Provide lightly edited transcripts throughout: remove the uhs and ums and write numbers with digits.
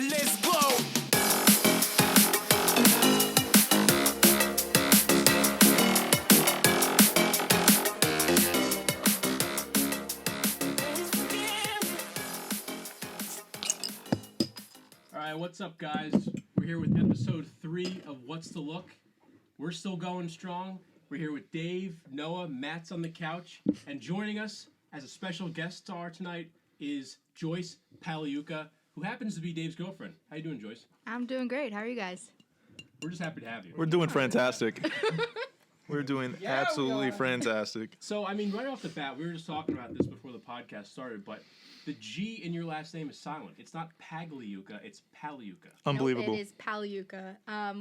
let's go. Alright, what's up, guys? We're here with episode 3 of What's the Look. We're still going strong. We're here with Dave, Noah, Matt's on the couch, and joining us as a special guest star tonight is Joyce Paliuka, who happens to be Dave's girlfriend. How you doing, Joyce? I'm doing great. How are you guys? We're just happy to have you. We're doing fantastic. We're doing absolutely fantastic. So, I mean, right off the bat, we were just talking about this before the podcast started, but the G in your last name is silent. It's not Pagliuca, it's Paliuka. Unbelievable. Nope, it is Paliuka.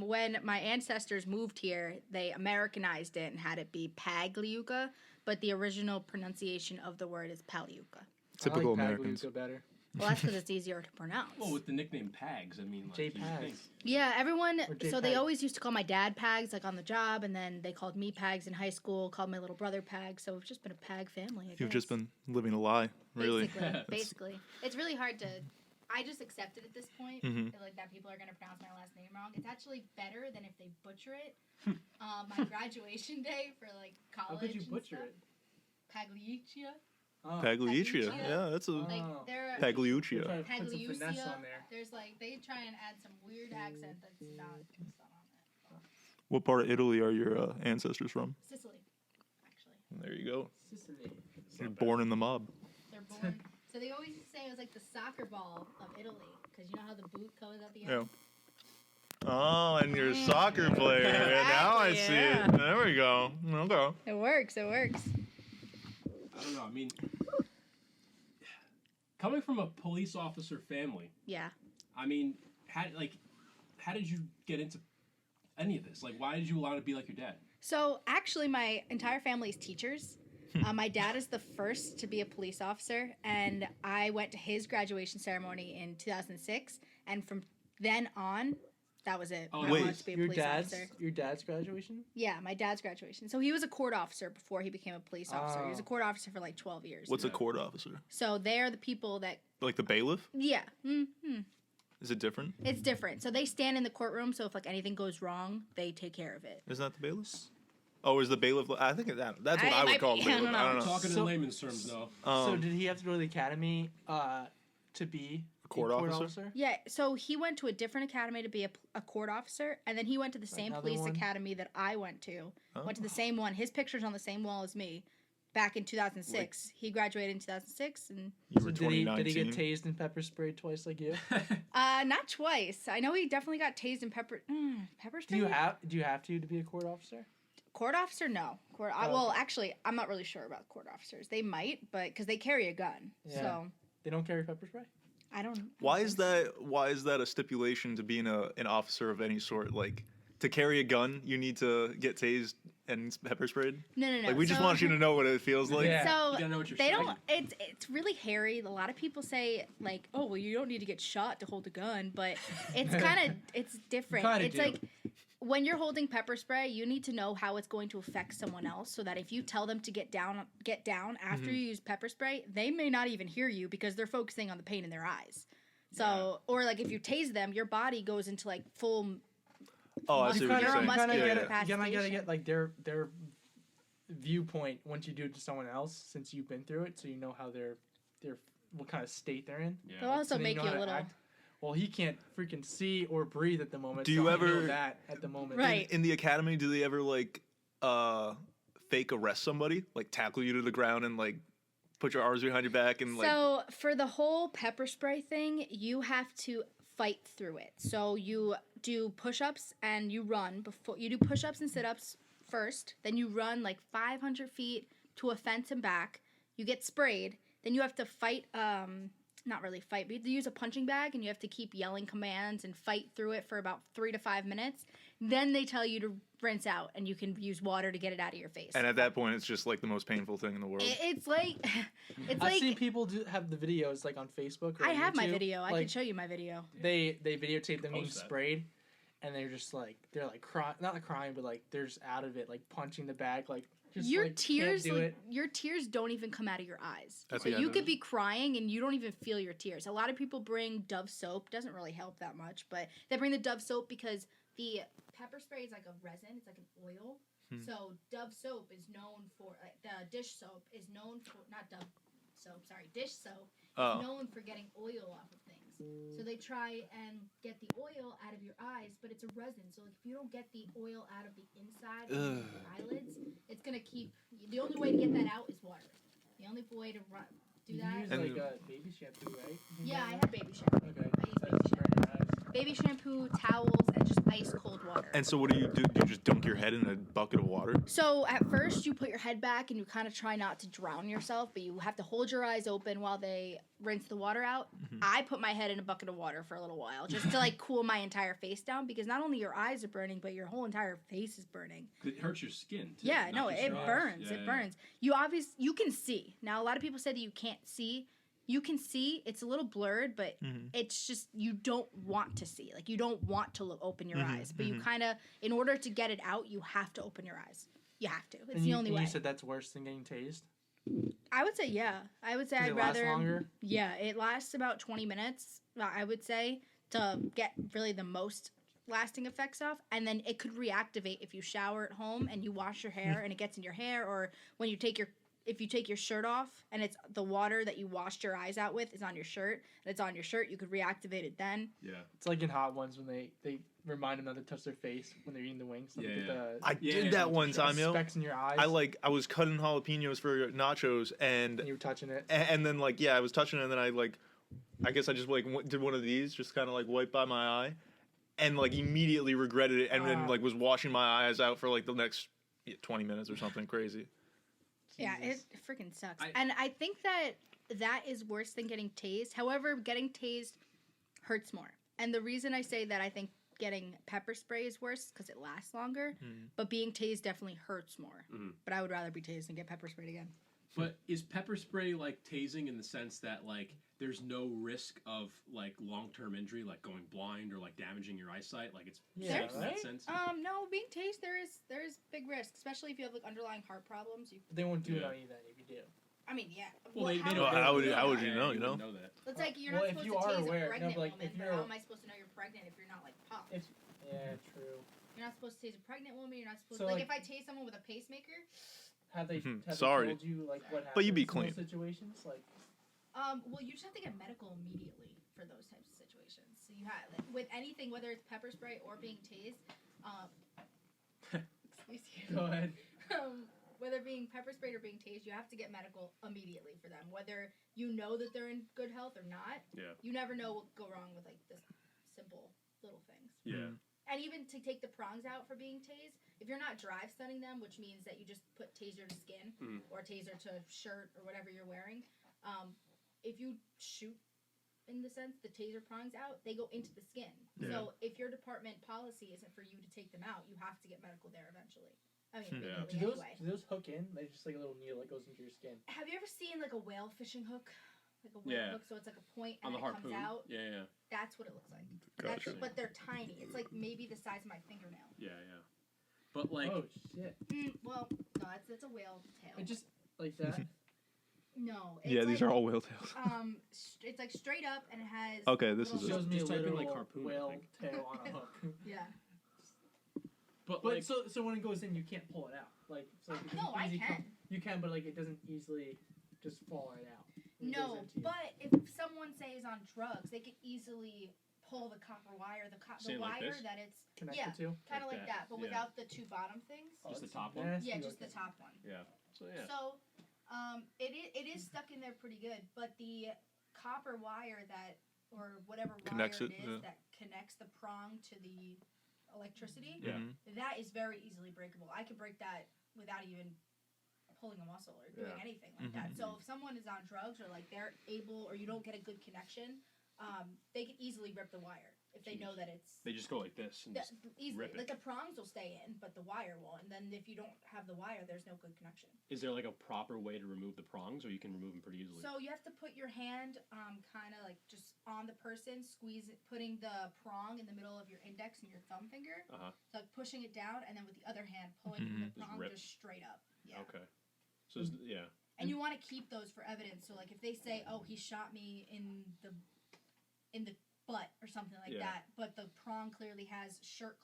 When my ancestors moved here, they Americanized it and had it be Pagliuca, but the original pronunciation of the word is Paliuka. Typical I like Americans. Pagliuca better. Well, that's because it's easier to pronounce. Well, with the nickname Pags, I mean, like, you J-Pags. think. Yeah, everyone. Or So they J-Pag. always used to call my dad Pags, like on the job, and then they called me Pags in high school. Called my little brother Pags. So we've just been a Pag family. I You've guess. just been living a lie, really. Basically. It's really hard to. I just accept it at this point, Mhm. like that people are gonna pronounce my last name wrong. It's actually better than if they butcher it. My graduation day for like college. How could you and butcher stuff, it? Pagliuccia. Oh. Pagliuccia. Pagliuccia. Yeah, that's a Like Oh. they're They're Pagliuccia. trying to put some finesse Pagliuccia. on there. There's like they try and add some weird accent that's not on it. What part of Italy are your ancestors from? Sicily, actually. There you go. Sicily. You're born in the mob. They're born. So they always used to say it was like the soccer ball of Italy, because you know how the boot goes at the end. Yeah. Oh, and you're a soccer player. Now I see yeah. it. There we go. Okay. It works. It works. I don't know, I mean, coming from a police officer family, Yeah. I mean, how did you get into any of this? Like, why did you want to be like your dad? So actually, my entire family is teachers. My dad is the first to be a police officer, and I went to his graduation ceremony in 2006. And from then on, that was it. Oh, I wait. wanted to be a Your police dad's officer. your dad's graduation? Yeah, my dad's graduation. So he was a court officer before he became a police officer. He was a Oh. court officer for like 12 years. What's a Yeah. court officer? So they're the people that, Like the bailiff? yeah. Is it different? It's different. So they stand in the courtroom. So if like anything goes wrong, they take care of it. Isn't that the bailiff? Oh, is the bailiff? I think that's what I I would might call be- bailiff. I don't know. I don't know. Talking So- in layman's terms, though. So did he have to go to the academy to be A court officer? Yeah, so he went to a different academy to be a court officer, and then he went to the same Another police one? academy that I went to. Went to the Oh. same one. His picture's on the same wall as me. Back in 2006, he graduated in 2006, and You So were did he 2019. get tased and pepper sprayed twice like you? not twice. I know he definitely got tased and pepper spray. Do you have to be a court officer? Court officer? No. Oh, Well, okay. actually, I'm not really sure about court officers. They might, but because they carry a gun, Yeah. so They don't carry pepper spray? I don't. Why is that a stipulation to being an officer of any sort? Like, to carry a gun, you need to get tased and pepper sprayed? No. Like, we just So- want you to know what it feels like. Yeah. So You gotta know what you're they saying. don't. It's really hairy. A lot of people say like, oh well, you don't need to get shot to hold a gun, but it's kind of it's different. Kinda It's do. like when you're holding pepper spray, you need to know how it's going to affect someone else, so that if you tell them to get down after you use pepper spray, they may not even hear you because they're focusing on the pain in their eyes. So, or like if you tase them, your body goes into like full. Oh, I see what you're saying. neuromuscular gotta Yeah, get yeah. you gotta capacitation. get like their viewpoint once you do it to someone else, since you've been through it, so you know how they're what kind of state they're in. Yeah. They'll also So then make know you how a to little. act. Well, he can't freaking see or breathe at the moment. Do so you I know ever- that at the moment? Right. In the academy, do they ever like fake arrest somebody, like tackle you to the ground and like put your arms behind your back and like? So for the whole pepper spray thing, you have to fight through it. So you do push-ups and you run before you do push-ups and sit-ups first. Then you run like 500 feet to a fence and back. You get sprayed. Then you have to fight. Not really fight, but you have to use a punching bag and you have to keep yelling commands and fight through it for about 3 to 5 minutes. Then they tell you to rinse out and you can use water to get it out of your face. And at that point, it's just like the most painful thing in the world. It's like it's I've seen like people have the videos like on Facebook. Or I on have my YouTube. video. I Like, can show you my video. They videotape them getting Post that. sprayed, and they're just like crying, not like crying, but like they're just out of it, like punching the bag, like Just, your like, can't tears do like, it. your tears don't even come out of your eyes. That's So what you I could be crying and you don't even feel your tears. A lot of people bring Dove soap. Doesn't really help that much, but they bring the Dove soap because the pepper spray is like a resin. It's like an oil. Hmm. So Dove soap is known for like the dish soap is known for not Dove soap. Sorry, dish soap Oh. is known for getting oil off of things. So they try and get the oil out of your eyes, but it's a resin. So like if you don't get the oil out of the inside of Ugh. your eyelids, it's gonna keep. The only way to get that out is water. The only way to do You that. use And- like a baby shampoo, right? Yeah, I have baby shampoo. Okay. I use That's baby for shampoo. your eyes. Baby shampoo, towels, and just ice cold water. And so what do? Do you just dunk your head in a bucket of water? So at first you put your head back and you kind of try not to drown yourself, but you have to hold your eyes open while they rinse the water out. I put my head in a bucket of water for a little while just to like cool my entire face down because not only your eyes are burning, but your whole entire face is burning. It hurts your skin. Too, Yeah, not no, just it your eyes. burns. Yeah, It yeah. burns. You can see. Now a lot of people say that you can't see. You can see. It's a little blurred, but it's just you don't want to see. Like you don't want to open your eyes, but you kind of in order to get it out, you have to open your eyes. You have to. It's And the only way. You said that's worse than getting tased. I would say yeah. I would say Does I'd it last rather. longer? Yeah, it lasts about 20 minutes. I would say to get really the most lasting effects off, and then it could reactivate if you shower at home and you wash your hair and it gets in your hair, or when you take your if you take your shirt off and it's the water that you washed your eyes out with is on your shirt and it's on your shirt, you could reactivate it then. Yeah. It's like in Hot Ones when they remind them not to touch their face when they're eating the wings. Like Yeah, get yeah. the I Yeah, did yeah, that one the time, yo. specks in your eyes. I was cutting jalapenos for nachos and you were touching it. and then like I was touching it and then I guess I just like did one of these, just kind of like wiped by my eye, and like immediately regretted it, and then like was washing my eyes out for like the next 20 minutes or something crazy. Yeah, it Jesus. freaking sucks. I- And I think that is worse than getting tased. However, getting tased hurts more. And the reason I say that I think getting pepper spray is worse because it lasts longer, but being tased definitely hurts more. Mhm. But I would rather be tased than get pepper sprayed again. But is pepper spray like tasing in the sense that like there's no risk of like long-term injury, like going blind or like damaging your eyesight? Like it's Yeah, safe in that right? sense. No, being tased there is big risk, especially if you have like underlying heart problems. But they won't do it Yeah. on you then if you do. I mean, yeah. Well, they how don't. would- How would know how would that. you know, you know? wouldn't know that. It's like you're Well, not if supposed you to are tase aware- a no, pregnant but, like, woman, if but you're- how am I supposed to know you're pregnant if you're not like popped? If yeah, true. You're not supposed to tase a pregnant woman. You're not supposed So, to like- if I tase someone with a pacemaker. Have they Sorry. told you like what happens But you be in those clean. situations? Like Well, you just have to get medical immediately for those types of situations. So you have with anything, whether it's pepper spray or being tased. Excuse you. go ahead. Whether being pepper sprayed or being tased, you have to get medical immediately for them. Whether you know that they're in good health or not, Yeah. you never know what could go wrong with like this simple little things. Yeah. And even to take the prongs out for being tased, if you're not drive stunning them, which means that you just put taser to skin Mhm. or taser to shirt or whatever you're wearing, if you shoot in the sense the taser prongs out, they go into the skin. Yeah. So if your department policy isn't for you to take them out, you have to get medical there eventually. I mean, Yeah. immediately anyway. Do those hook in? They just like a little needle that goes into your skin. Have you ever seen like a whale fishing hook? Like a whale Yeah. hook, so it's like a point On and the then it harpoon. comes out. Yeah, yeah, That's what it looks like. Gotcha. But they're tiny. It's like maybe the size of my fingernail. yeah, yeah. But like, oh shit! Well, no, it's a whale tail. It just like that. No. It's Yeah, these like, are all whale tails. It's like straight up and it has. Okay, this little- is Shows me Just a type in, literal like, harpoon, I whale think. tail on a hook. Yeah. but But like, so when it goes in, you can't pull it out. Like so it No, doesn't I easy can. You can, but like it doesn't easily just fall right out. when it No, goes into you. but if someone say is on drugs, they could easily pull the copper wire, the Saying like wire this? that it's connected to. kind of Like like that, that, but yeah. without the two bottom things. Oh, Just the that's top one? nasty Yeah, just the looking. top one. yeah. So yeah. So, it is stuck in there pretty good, but the copper wire that or whatever Connects wire it, it is yeah. that connects the prong to the electricity, Yeah. Mhm. that is very easily breakable. I could break that without even pulling a muscle or doing Yeah. anything like that. So if someone is on drugs or like they're able or you don't get a good connection, they can easily rip the wire if they know that it's They just go like this and just, easily. rip it. Like the prongs will stay in, but the wire won't. And then if you don't have the wire, there's no good connection. is there like a proper way to remove the prongs, or you can remove them pretty easily? So you have to put your hand kind of like just on the person, squeeze it, putting the prong in the middle of your index and your thumb finger. Uh-huh. So like pushing it down, and then with the other hand pulling Mhm. the Just prong rip. just straight up. Yeah. Okay. So it's- yeah. And you want to keep those for evidence. So like if they say, "Oh, he shot me in the butt" or something like Yeah. that, but the prong clearly has shirt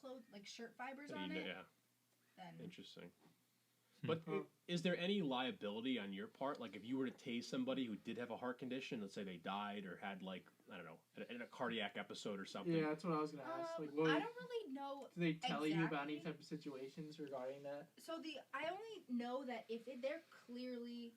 fibers So on you know- it, yeah. then Interesting. But is there any liability on your part? Like, if you were to tase somebody who did have a heart condition, let's say they died or had, like, I don't know, in a cardiac episode or something. Yeah, that's what I was gonna ask. Like, what I don't really know. do they tell you about any exactly. type of situations regarding that? So I only know that if they clearly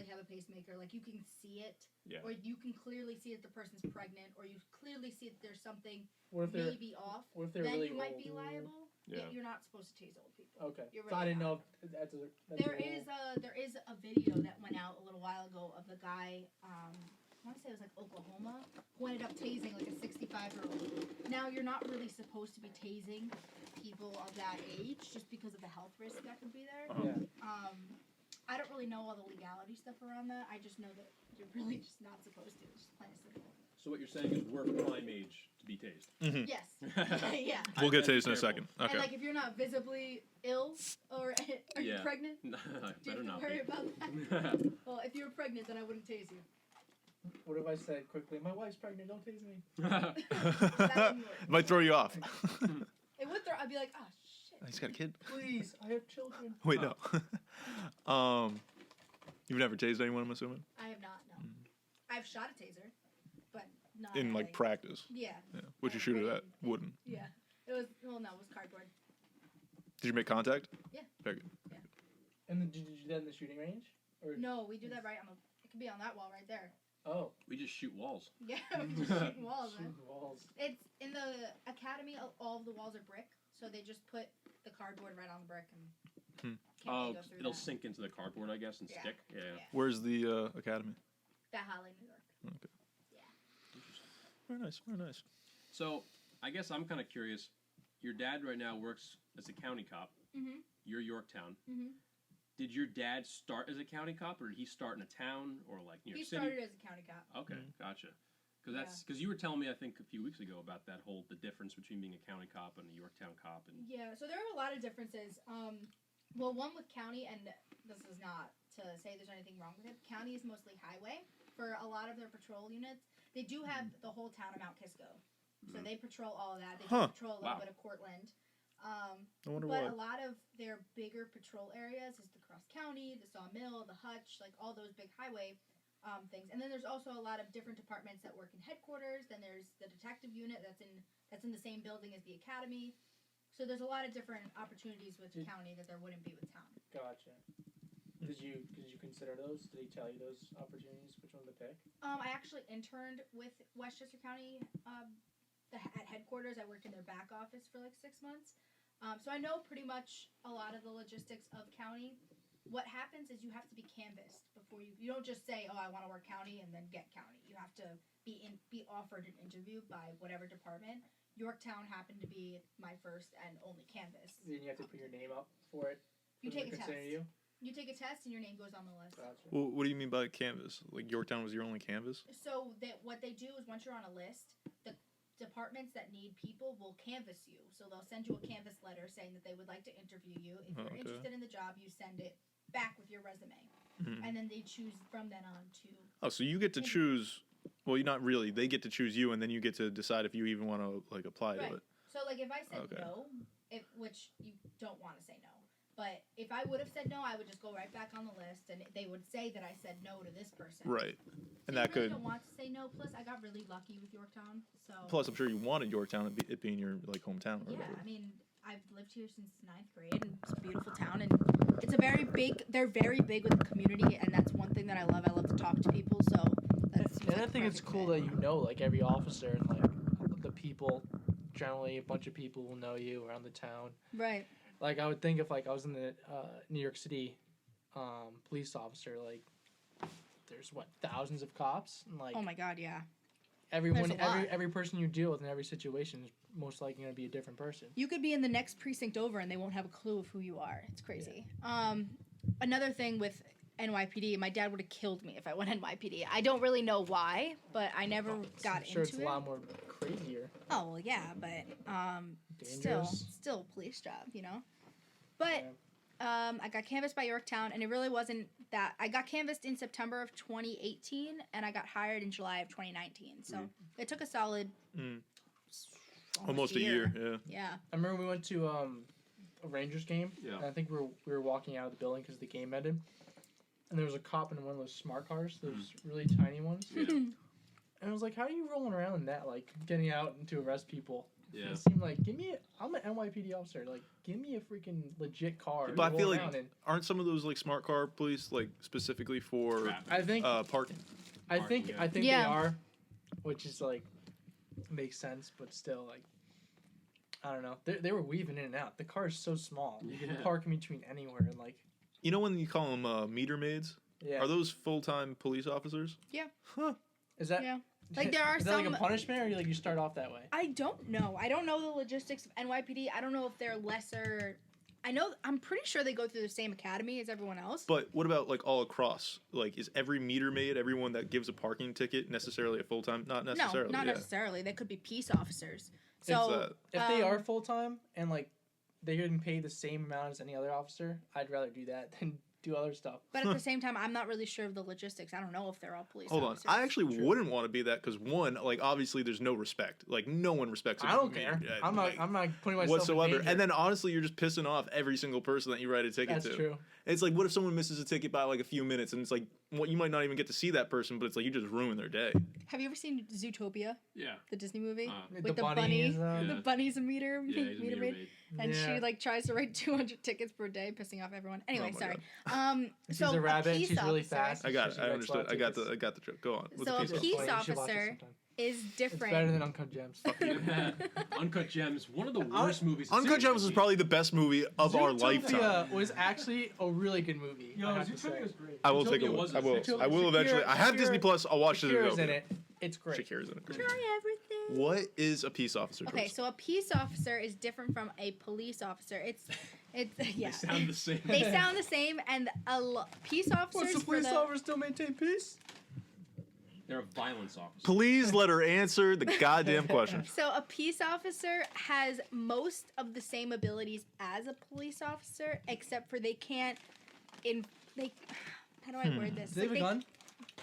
have a pacemaker, like you can see it, Yeah. or you can clearly see that the person's pregnant, or you clearly see that there's something What if they're maybe off, what if they're then really you might old? be liable. Yeah. You're not supposed to tase old people. Okay, You're so I really didn't not. know if that's a There a is rule. a video that went out a little while ago of the guy. I want to say it was like Oklahoma, who ended up tasing like a 65-year-old. Now you're not really supposed to be tasing people of that age just because of the health risk that could be there. Yeah. I don't really know all the legality stuff around that. I just know that you're really just not supposed to. It's just plain and simple. So what you're saying is we're prime age to be tased. Yes. Yeah. We'll get I'd be tased in a careful. second. And Okay. like if you're not visibly ill or are you Yeah. pregnant? No, Do you better have not to worry be. about that? Well, if you were pregnant, then I wouldn't tase you. What if I said quickly, "My wife's pregnant, don't tase me"? That wouldn't work. Might throw you off. It would throw. I'd be like, oh shit. He's got a kid. Please, I have children. Wait, no. You've never tased anyone, I'm assuming, I have not. No. I've shot a taser, but not in like practice. Yeah. Yeah. What'd you shoot it at? Wooden. Yeah. It was. Well, no, it was cardboard. Did you make contact? Yeah. Very good. And then did you do that in the shooting range? Or No, we do that right on the. It could be on that wall right there. oh, We just shoot walls. Yeah, we just shooting walls. Man. shooting walls. It's in the academy. All of the walls are brick, so they just put the cardboard right on the brick and. Hmm. Can't really Oh, go through it'll that. sink into the cardboard, I guess, and Yeah. stick. Yeah. Yeah. Where's the academy? Valhalla, New York. Okay. Yeah. Very nice. Very nice. So I guess I'm kind of curious. Your dad right now works as a county cop. Mhm. You're Yorktown. Mhm. Did your dad start as a county cop, or did he start in a town, or like New He York City? started as a county cop. Okay, Mhm. gotcha. Because you were telling me, I think a few weeks ago about that whole the difference between being a county cop and a Yorktown cop, and Yeah, so there are a lot of differences. Well, one with county, and this is not to say there's anything wrong with it. County is mostly highway for a lot of their patrol units. They do have the whole town of Mount Kisco, so they patrol all of that. They do Huh. patrol a little Wow. bit of Cortland. I wonder But why. a lot of their bigger patrol areas is the Cross County, the Sawmill, the Hutch, like all those big highway things. And then there's also a lot of different departments that work in headquarters. Then there's the detective unit that's in the same building as the academy. So there's a lot of different opportunities with Did- county that there wouldn't be with town. Gotcha. Did you consider those? Did he tell you those opportunities? Which one to pick? I actually interned with Westchester County at headquarters. I worked in their back office for like 6 months. So I know pretty much a lot of the logistics of county. What happens is you have to be canvassed before you don't just say, oh, I want to work county and then get county. You have to be offered an interview by whatever department. Yorktown happened to be my first and only canvas. Then you have to put your name up for it. You for them take to a consider test. You? You take a test and your name goes on the list. Gotcha. Well, what do you mean by canvas? Like Yorktown was your only canvas? So what they do is once you're on a list, the departments that need people will canvass you. So they'll send you a canvas letter saying that they would like to interview you. If you're Okay. interested in the job, you send it back with your resume, Mhm. and then they choose from then on to. Oh, so you get to choose. Well, you're not really. They get to choose you, and then you get to decide if you even want to like apply Right. to it. So like if I said Okay. no, which you don't want to say no, but if I would have said no, I would just go right back on the list, and they would say that I said no to this person. Right. So And you that really could. don't want to say no. Plus, I got really lucky with Yorktown. So. Plus, I'm sure you wanted Yorktown, it being your like hometown or Yeah, whatever. I mean, I've lived here since 9th grade, and it's a beautiful town, and it's a very big. They're very big with the community, and that's one thing that I love. I love to talk to people, so that's. And I think it's cool that you know like every officer and like the people. Generally, a bunch of people will know you around the town. Right. Like I would think if like I was in the New York City police officer, like there's what thousands of cops, and like Oh my God, yeah. everyone, There's a lot. every person you deal with in every situation is most likely going to be a different person. You could be in the next precinct over, and they won't have a clue of who you are. It's crazy. Another thing with NYPD, my dad would have killed me if I went NYPD. I don't really know why, but I never got I'm sure into it's it. a lot more crazier. Oh well, yeah, but still, Dangerous. still a police job, you know. But Yeah. I got canvassed by Yorktown, and it really wasn't that. I got canvassed in September of 2018, and I got hired in July of 2019. So it took a solid Almost a year. Yeah. Yeah. I remember we went to a Rangers game. Yeah. And I think we were walking out of the building because the game ended, and there was a cop in one of those smart cars, those really tiny ones. Yeah. And I was like, "How are you rolling around in that? Like getting out and to arrest people?" Yeah. It seemed like, I'm an NYPD officer. Like, give me a freaking legit car. to But I roll feel like around in. aren't some of those like smart car police like specifically for Traffic. I think parking? I think yeah. I think Yeah. they are, which is like makes sense, but still like I don't know. They were weaving in and out. The car is so small. You can Yeah. park in between anywhere and like You know when you call them meter maids? yeah. Are those full-time police officers? Is that Yeah. Like, there are is that like some- a punishment or you start off that way? I don't know. I don't know the logistics of NYPD. I don't know if they're lesser. I'm pretty sure they go through the same academy as everyone else. But what about like all across? Like, is every meter maid, everyone that gives a parking ticket, necessarily a full-time? Not necessarily. No, not yeah. necessarily. They could be peace officers. So If they are um, full time and like they're getting paid the same amount as any other officer, I'd rather do that than do other stuff. but at the same time, I'm not really sure of the logistics. I don't know if they're all police Hold on. officers. I actually True. wouldn't want to be that because one, like obviously there's no respect. Like no one respects. a I don't meter- care. uh, I'm not putting myself whatsoever. in danger. And then honestly, you're just pissing off every single person that you write a ticket That's to. true. It's like, what if someone misses a ticket by like a few minutes, and it's like, what you might not even get to see that person, but it's like you just ruin their day. Have you ever seen Zootopia, Yeah. the Disney movie? Uh, With the bunny. bunny. Is, Yeah. The bunny's a meter, Yeah, he's a meter maid. maid. And yeah. she like tries to write 200 tickets per day, pissing off everyone. Anyway, my sorry. She's So a rabbit. And peace she's really officer fast. I got it. She I writes a lot understood. of I tickets. got the joke. Go on. With So the a peace peace officer. You should watch it officer sometime. is It's different. better than Uncut Gems. Fuck you. Uncut Gems, one of the worst movies. Uncut Gems is probably the best movie of our lifetime. Zootopia was actually a really good movie. I have to say. great. I will take a Zootopia look. was I will. Zootopia. I will eventually. I have Shakira- Disney Plus. I'll watch Shakira's it. in it. It's great. Shakira's in it. Great. Try everything. What is a peace officer? Okay, Joyce? so a peace officer is different from a police officer. It's yeah. They sound the same. They sound the same, and peace officers What's the for police the officer still maintain peace? They're a violence officer. Please let her answer the goddamn question. so a peace officer has most of the same abilities as a police officer, except for they can't. How do I word this? Do they have a gun?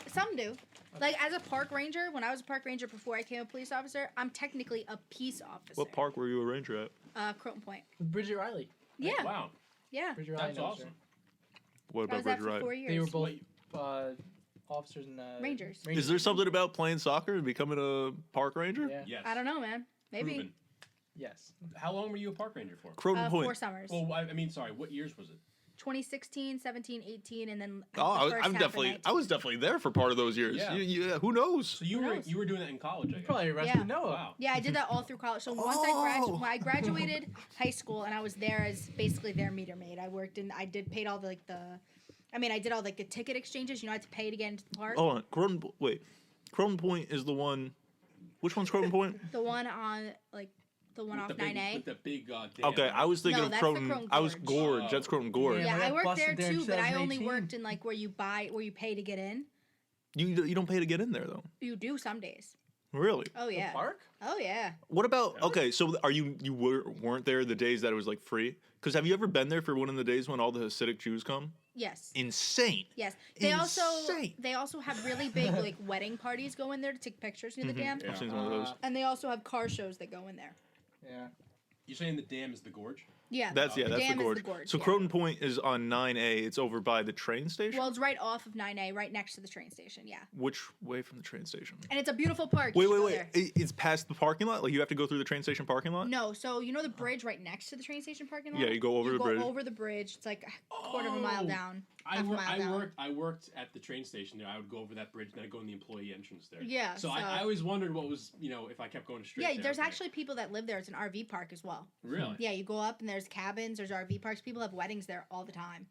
Some do. Like as a park ranger, when I was a park ranger before I became a police officer, I'm technically a peace officer. What park were you a ranger at? Croton Point. Bridget Riley. Yeah, Wow. yeah. Bridget Riley That's knows awesome. her. What I about was at Bridget for 4 Riley? years. They were both Wait. officers in Rangers. Is there something about playing soccer and becoming a park ranger? Yeah. Yes. I don't know, man. Maybe Proven. Yes. How long were you a park ranger for? Croton 4 Point. summers. Well, I mean, sorry. What years was it? 2016, 17, 18, and then Oh, the first I'm half of definitely. 19. I was definitely there for part of those years. Yeah. Who knows? So you Who were knows? you were doing that in college, I You guess. probably arrested Yeah. Noah. Wow. Yeah, I did that all through college. So once Oh. when I graduated high school, and I was there as basically their meter maid. I worked in. I paid all the I did all the ticket exchanges. You know, I had to pay to get into the park. Hold on, Croton Point is the one. Which one's Croton Point? The one on the one With off the big- 9A. With the big dam. Okay, I was thinking No, of that's the Croton. Croton I was Gorge. Gorge. Oh. That's Croton Gorge. Yeah. Yeah, I I got worked there busted there in too, but I only 2018. worked in where you pay to get in. You don't pay to get in there though. You do some days. Really? Oh The yeah. park? Oh yeah. What about okay? So are you weren't there the days that it was like free? Because have you ever been there for one of the days when all the Hasidic Jews come? Yes. Insane. Yes. Insane. They also have really big wedding parties go in there to take pictures near the dam. Yeah. I've seen one of those. And they also have car shows that go in there. Yeah. You're saying the dam is the gorge? Yeah. That's the that's dam the is gorge. the gorge. So yeah. Croton Point is on 9A. It's over by the train station. Well, it's right off of 9A, right next to the train station. Yeah. Which way from the train station? And it's a beautiful park. You Wait, should wait, go wait. there. It's past the parking lot. Like you have to go through the train station parking lot. No, so you know the bridge right next to the train station parking lot? Yeah, you go over the bridge. over the bridge. It's like a quarter of a mile Oh. down. Half a mile down. I worked at the train station there. I would go over that bridge and I'd go in the employee entrance there. Yeah, So, so- I always wondered what was, if I kept going straight Yeah, there, there's okay. actually people that live there. It's an RV park as well. Really? Yeah, you go up and there's cabins, there's RV parks. People have weddings there all the time.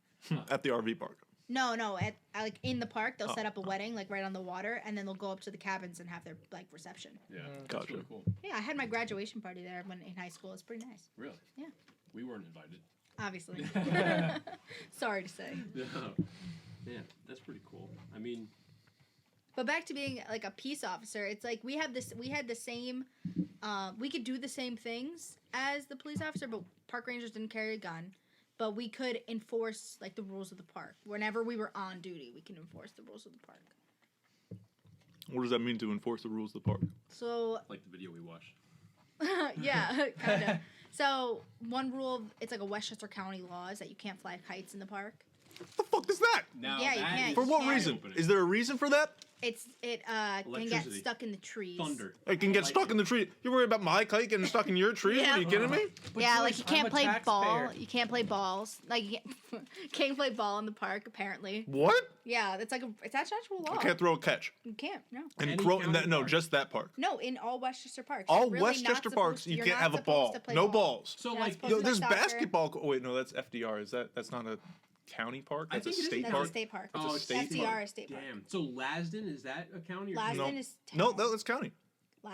At the RV park. No, at like in the park, they'll Oh. set up a wedding like right on the water, and then they'll go up to the cabins and have their reception. Yeah. That's Gotcha. really cool. Yeah, I had my graduation party there when in high school. It's pretty nice, Really? Yeah. We weren't invited. obviously. Sorry to say. Yeah. Yeah, that's pretty cool. I mean, But back to being like a peace officer, it's like we had the same, we could do the same things as the police officer, but park rangers didn't carry a gun. but we could enforce like the rules of the park whenever we were on duty. We can enforce the rules of the park. What does that mean to enforce the rules of the park? So Like the video we watched. yeah, kind of. So one rule, it's like a Westchester County law, is that you can't fly kites in the park. What the fuck is that? Now Yeah, you that can't. is For what can't. reason? opening. Is there a reason for that? It can get Electricity. stuck in the trees. Thunder. It can get stuck in the tree. You worry about my kite getting stuck in your tree? Yeah. Are you kidding me? But Yeah, George, like you I'm can't a play ball. taxpayer. You can't play balls. Like you can't play ball in the park. Apparently, What? yeah, that's like it's actual law. I can't throw a catch. You can't. No. And Any throw, county no, park. just that park. No, in all Westchester parks. All You're really not Westchester supposed parks, to- you you're can't not have a supposed ball. to play No ball. balls. So You're not like, supposed Yo, to play there's soccer. basketball. Oh, wait, no, that's FDR. That's not a county park. I That's a think it is. state That's park. a state park. It's a Oh, it's state FDR park. is state park. damn. So Lasden, is that a county? Or Lasden No. is No, town. that's county.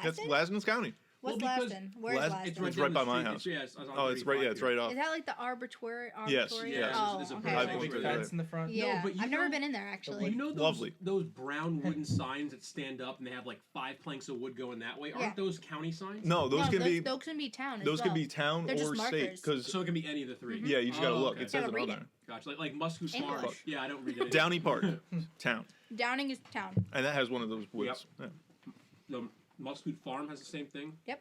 That's Lasden? Lasden's county. What's Well, because Lasden? Where's Las- Lasden? It's right, It's down right the by my street. house. Yeah, it's on Oh, it's right. Yeah, it's right off. Is that like the arbitrary? Yes, arbitrary? yes. Oh, It's a okay. very I've Like been big there. fence in the front. Yeah, but you I've never know- been in there actually. You know those, Lovely. those brown wooden signs that stand up and they have like 5 planks of wood going that way? Yeah. Aren't those county signs? No, those no, can be those can be town. As those well. can be town They're just or state. markers. Because So it can be any of the 3. yeah, you just gotta Oh, look. okay. It says Gotta it on read there. it. Gotcha. Like Muscoot English. Farm. Yeah, I don't read it. Downey Park, town, Downing is town. and that has one of those woods. Yeah. The Muscoot Farm has the same thing. Yep.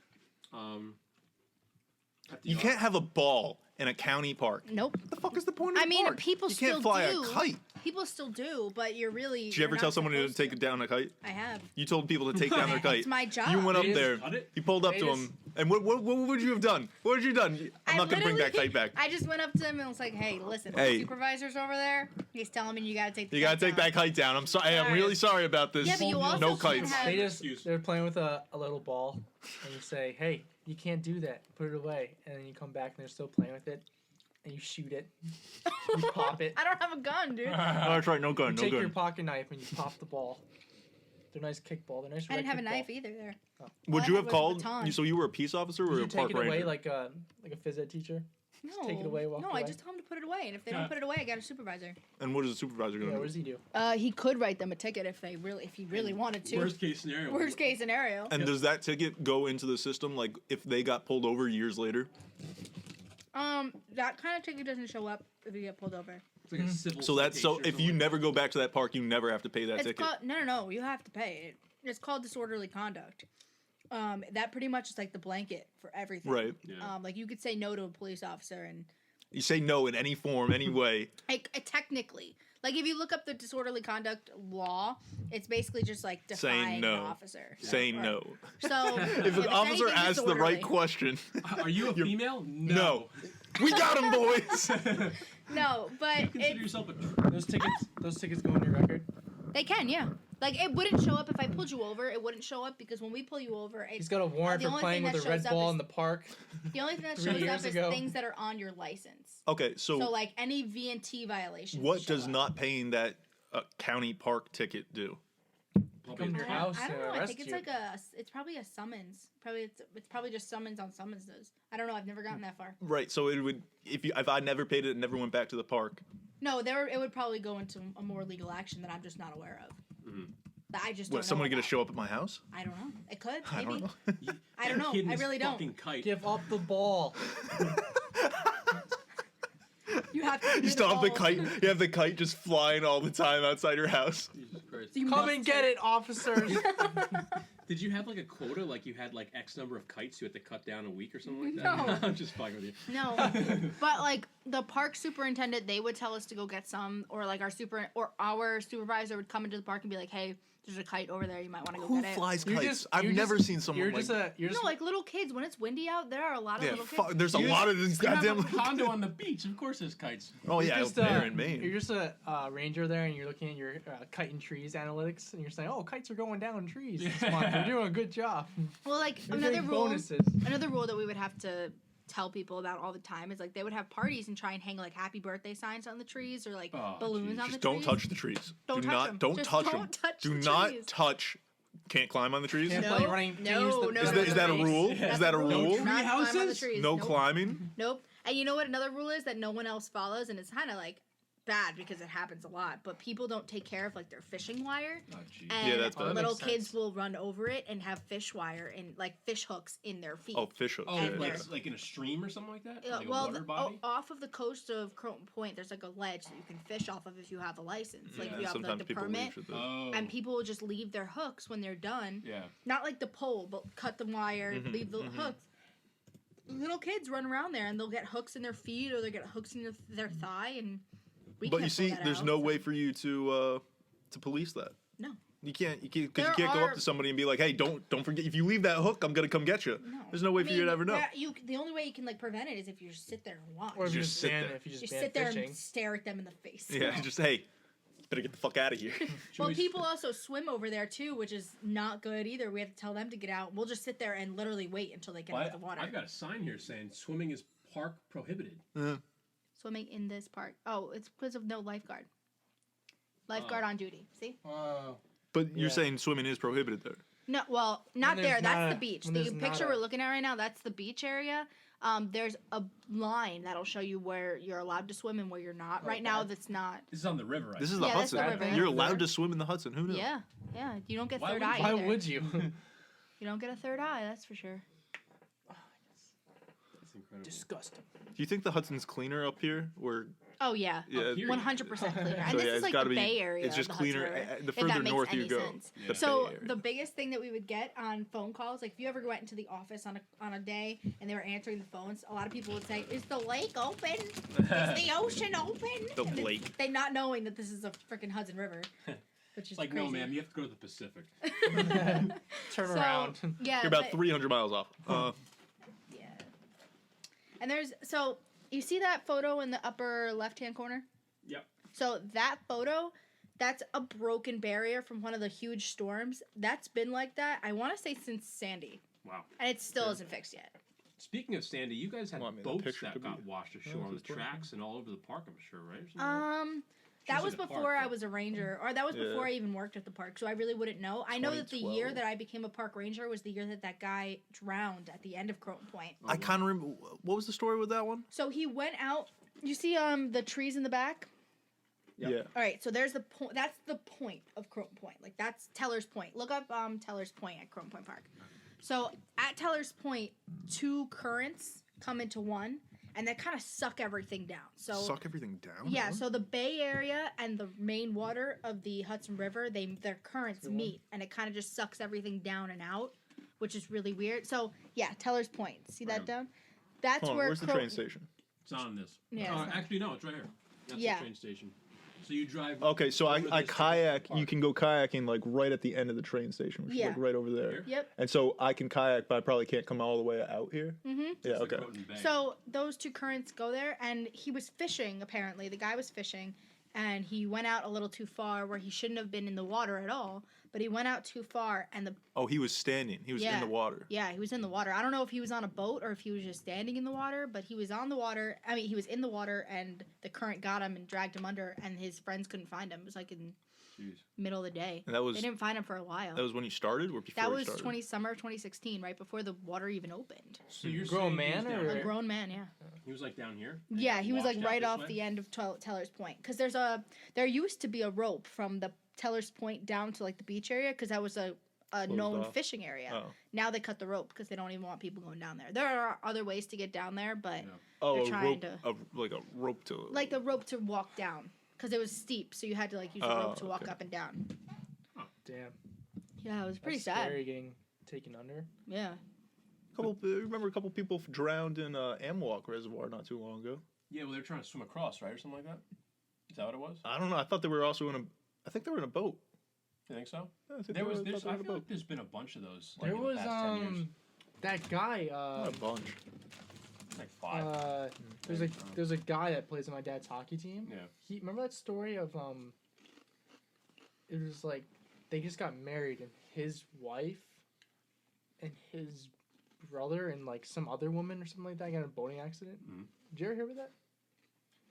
You can't have a ball in a county park. Nope. What the fuck is the point of I the mean, park? people you still can't fly do. a kite. People still do, but you're really. Did you ever tell someone to take down a kite? I have. You told people to take down their kite. It's my job. You went up They just there. cut it? You pulled up They to just- him, and what would you have done? What would you have done? I'm I not gonna bring that literally- kite back. I just went up to him and was like, "Hey, listen, Hey. the supervisor's over there. He's telling me you gotta take. The You gotta kite take down." that kite down. I'm sorry. I'm really sorry about this. Yeah, but you also no can't kites. have- They just Excuse. they're playing with a little ball, and you say, "Hey, you can't do that. Put it away." And then you come back and they're still playing with it, and you shoot it. You pop it. I don't have a gun, dude. Oh, that's right. No gun. You No take your gun. pocket knife and you pop the ball. They're nice kickball. They're nice. I didn't red have a kickball. knife either there. Would I you had have was a called? baton. So you were a peace officer or Did a you take park it ranger? away like a phys ed teacher? No. take it away, walk no, away. I just told him to put it away, and if they Yeah. don't put it away, I got a supervisor. And what is the supervisor Yeah. gonna What do? does he do? He could write them a ticket if he really wanted to. Worst case scenario. Worst case scenario. And does that ticket go into the system? Like if they got pulled over years later? That kind of ticket doesn't show up if you get pulled over. It's like a civil So that's so. citation or If you something. never go back to that park, you never have to pay that It's ticket. called no. You have to pay it. It's called disorderly conduct. That pretty much is like the blanket for everything. Right. Yeah. Like you could say no to a police officer, and You say no in any form, any way. technically, like if you look up the disorderly conduct law, it's basically just like defying Saying no. an officer. Saying Right. no. So If an it's officer anything asks the right disorderly. question, Are you a female? no. We got him, boys. No, but Consider it, yourself a. Those tickets go on your record. they can, yeah. Like it wouldn't show up if I pulled you over. It wouldn't show up because when we pull you over, He's got a warrant the for only playing thing with that a red shows up ball is- in the park. the only thing that 3 shows up years is ago. things that are on your license. Okay, So so like any V&T violation. what does not paying that county park ticket do? Come to your house I don't and know. I arrest think it's you. like it's probably a summons. It's probably just summons on summonses. I don't know. I've never gotten that far. Right, so it would if I never paid it and never went back to the park. No, it would probably go into a more legal action that I'm just not aware of. That I just don't What, know someone gonna about. show up at my house? I don't know. It could. I Maybe. don't know. I don't know. Kid in I his really don't. fucking Kite. Give up the ball. You have to. You still have the kite. You have the kite just flying all the time outside your house. Jesus Christ. You Come must and get it, officers. Did you have like a quota? Like you had like X number of kites you had to cut down a week or something like No. that? I'm just fucking with you. No, but like the park superintendent, they would tell us to go get some, or like our supervisor would come into the park and be like, "Hey, there's a kite over there. You might want to go Who get it." flies You're kites? just- I've you're never just- seen someone You're like just a. You're No, just like little kids. When it's windy out, there are a lot of yeah, little kids. there's a You lot of these You have goddamn. a condo on the beach. Of course, there's kites. Oh yeah, just, there in Maine. You're just a ranger there, and you're looking at your kite and trees analytics, and you're saying, "Oh, kites are going down in trees this month. You're doing a good job." Well, like You're another getting rule. bonuses. Another rule that we would have to tell people about all the time is like they would have parties and try and hang like happy birthday signs on the trees or like Oh, balloons geez. on the Just don't trees. touch the trees. Don't Do touch not. 'em. Don't Just touch don't them. touch Do the not trees. touch. Can't climb on the trees. Can't No, play running. Can't use the- no, Is no, that, is that a no. rule? Yeah. Is that a No rule? tree Not climb on the houses? trees. No Nope. climbing. Nope. And you know what another rule is that no one else follows, and it's kind of like bad because it happens a lot, but people don't take care of like their fishing wire, Oh, geez. and Yeah, that's bad. little That makes kids sense. will run over it and have fish wire and like fish hooks in their feet. Oh, fish hooks. Oh, yeah, And like, yeah. like in a stream or something like that? Yeah, Like well, a water body? off of the coast of Croton Point, there's like a ledge that you can fish off of if you have a license, like Yeah, if you have sometimes like the people permit. leave with the- Oh. And people will just leave their hooks when they're done. Yeah. Not like the pole, but cut the wire, Mhm, leave the mhm. hooks. Little kids run around there and they'll get hooks in their feet or they get hooks in their thigh, and we But can't you pull see, that there's out, no so- way for you to police that. No. You can't, because you There can't go up are- to somebody and be like, "Hey, don't forget. If you leave that hook, I'm gonna come get you." No. There's no way I for you to mean, ever know. the only way you can like prevent it is if you just sit there and watch. Or if You you just just sit ban, there. if you just Just ban sit there fishing. and stare at them in the face. Yeah, just hey, better get the fuck out of here. Well, we- people also swim over there too, which is not good either. We have to tell them to get out. We'll just sit there and literally wait until they get Well, out of the water. I've got a sign here saying swimming is park prohibited. Swimming in this park. Oh, it's because of no lifeguard. Lifeguard Oh. on duty. See? Oh. But you're Yeah. saying swimming is prohibited there. No, well, not there's there. That's not the a- beach. when The there's picture not we're a- looking at right now, that's the beach area. There's a line that'll show you where you're allowed to swim and where you're not. Oh, Right now, that's- that's not. This is on the river, right? This is the Yeah, that's Hudson. the river. You're River. allowed to swim in the Hudson. Who knew? Yeah, yeah. You don't get Why third would- eye. Why either. would you? You don't get a third eye. That's for sure. That's incredible. Disgusting. Do you think the Hudson's cleaner up here? Or Oh yeah. yeah, here? 100% cleaner. And So, this yeah, is it's like gotta the be- Bay Area. it's just of the Hudson cleaner, River, the if further that makes north you any go. sense. Yeah. The So Bay Area. the biggest thing that we would get on phone calls, like if you ever went into the office on a day and they were answering the phones, a lot of people would say, "Is the lake open? Is the ocean open?" The And lake. They not knowing that this is a freaking Hudson River, which is Like, crazy. no, ma'am, you have to go to the Pacific. Turn So, around. Yeah, You're about but- 300 miles off. Yeah. And so you see that photo in the upper left-hand corner? Yep. So that photo, that's a broken barrier from one of the huge storms. That's been like that, I want to say, since Sandy. Wow. And it still Yeah. isn't fixed yet. Speaking of Sandy, you guys had Well, I mean, the boats picture that could be- got washed ashore Yeah, on the it's a story. tracks and all over the park, I'm sure, right? Or something like That Just was like a before park, I though. was a ranger, or that was Yeah. before I even worked at the park, so I really wouldn't know. I know that the year 2012. that I became a park ranger was the year that that guy drowned at the end of Croton Point. Oh, I kind of remember. What was the story with that one? So he went out. You see the trees in the back? Yep. Yeah. All right, so there's the point. That's the point of Croton Point. Like that's Teller's Point. Look up Teller's Point at Croton Point Park. So at Teller's Point, two currents come into one, and they kind of suck everything down. So Suck everything down. yeah, huh? so the Bay Area and the main water of the Hudson River, their currents meet, and it kind of just sucks everything down and out, which is really weird. So yeah, Teller's Point. See that Right. down? That's Hold on, where where's the train station? It's on this. Yeah, it's not- Actually, no, it's right here. That's Yeah. the train station. So you drive. Okay, so over I this to kayak. park. You can go kayaking like right at the end of the train station, which Yeah. is like right over there. Here? Yep. And so I can kayak, but I probably can't come all the way out here. Mm-hmm. Yeah. It's like Okay. Croton Bay. So those two currents go there, and he was fishing. Apparently, the guy was fishing, and he went out a little too far where he shouldn't have been in the water at all. But he went out too far, and the Oh, he was standing. He was in Yeah. the water. yeah, he was in the water. I don't know if he was on a boat or if he was just standing in the water, but he was on the water. I mean, he was in the water, and the current got him and dragged him under, and his friends couldn't find him. It was like in Jeez. middle of the day. And that was They didn't find him for a while. that was when you started, or before That you was started? summer 2016, right before the water even opened. So you're Grown saying he man was down or- A here? grown man, yeah. He was like down here. Yeah, he was like Washed out right this off way? the end of Teller's Point, because there used to be a rope from the Teller's Point down to like the beach area, because that was a known off. fishing area. Oh. Now they cut the rope because they don't even want people going down there. There are other ways to get down there, but Yeah. Oh, They're a trying rope, to- like a rope to like the rope to walk down, because it was steep, so you had to like use the Oh, rope to walk okay. up and down. Damn. Yeah, it was pretty That's sad. Scary getting taken under. Yeah. remember a couple people drowned in Amwalk Reservoir not too long ago. Yeah, well, they were trying to swim across, right, or something like that. Is that what it was? I don't know. I thought they were also in a. I think they were in a boat. You think so? Yeah, I think There they was. were- I There's, thought they I were in a feel like boat. there's been a bunch of those. Like, There in was the past 10 years. that guy. Not a bunch. Like 5. There's a guy that plays on my dad's hockey team. Yeah. He remember that story of it was like they just got married and his wife and his brother and like some other woman or something like that got in a boating accident. Mhm. Did you ever hear about that?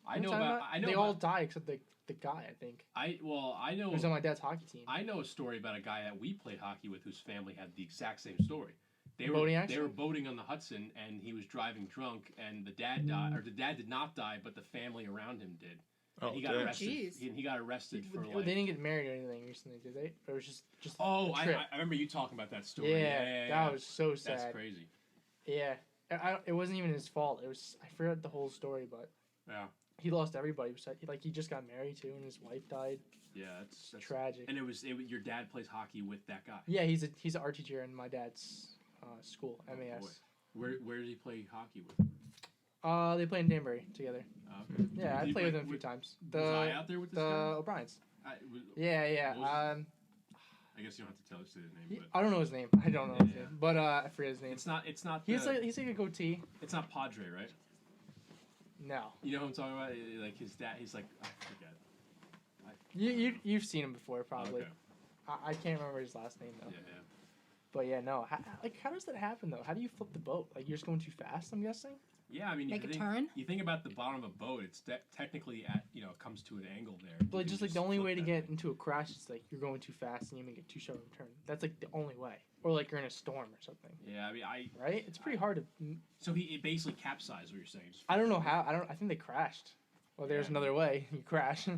I You know what I'm about. talking I know. They about, all die except the guy. I think I know. he was on my dad's hockey team. I know a story about a guy that we played hockey with whose family had the exact same story. They were Boating they accident? were boating on the Hudson and he was driving drunk and the dad died, or the dad did not die, but the family around him did. Oh, And he got damn. arrested. Jeez. He got arrested for They like. didn't get married or anything recently, did they? Or it was just Oh, a trip. I remember you talking about that story. Yeah, that was so sad. That's crazy. Yeah, it wasn't even his fault. It was I forgot the whole story, but Yeah. he lost everybody. Like he just got married too, and his wife died. Yeah, that's Tragic. And it was your dad plays hockey with that guy. Yeah, he's an art teacher in my dad's school, Oh, boy. MAS. Where did he play hockey with? They play in Danbury together. Okay. Yeah, I Did he played play with him a few times. Was I out there with this The guy? O'Briens. I, Yeah, yeah. What was I guess you don't have to tell us his name, but I don't know his name. I don't know his Yeah. name, but I forget his name. it's not. It's He's like a goatee. It's not Padre, right? No, You know who I'm talking about? Like his dad. He's like I forget. you've seen him before probably. Okay. I can't remember his last name though. Yeah, yeah. But yeah, no. How does that happen though? How do you flip the boat? Like you're just going too fast? I'm guessing. Yeah, I mean, Make you a think, turn? You think about the bottom of a boat; it's technically at it comes to an angle there. But You just can like the only flip way to that get thing. into a crash is like you're going too fast and you make a too sharp of a turn. That's like the only way. Or like you're in a storm or something, Yeah, I mean, right? It's pretty hard to. So it basically capsized. What you're saying? Just I don't know how. I think they crashed. Well, there's Yeah. another way. You crash.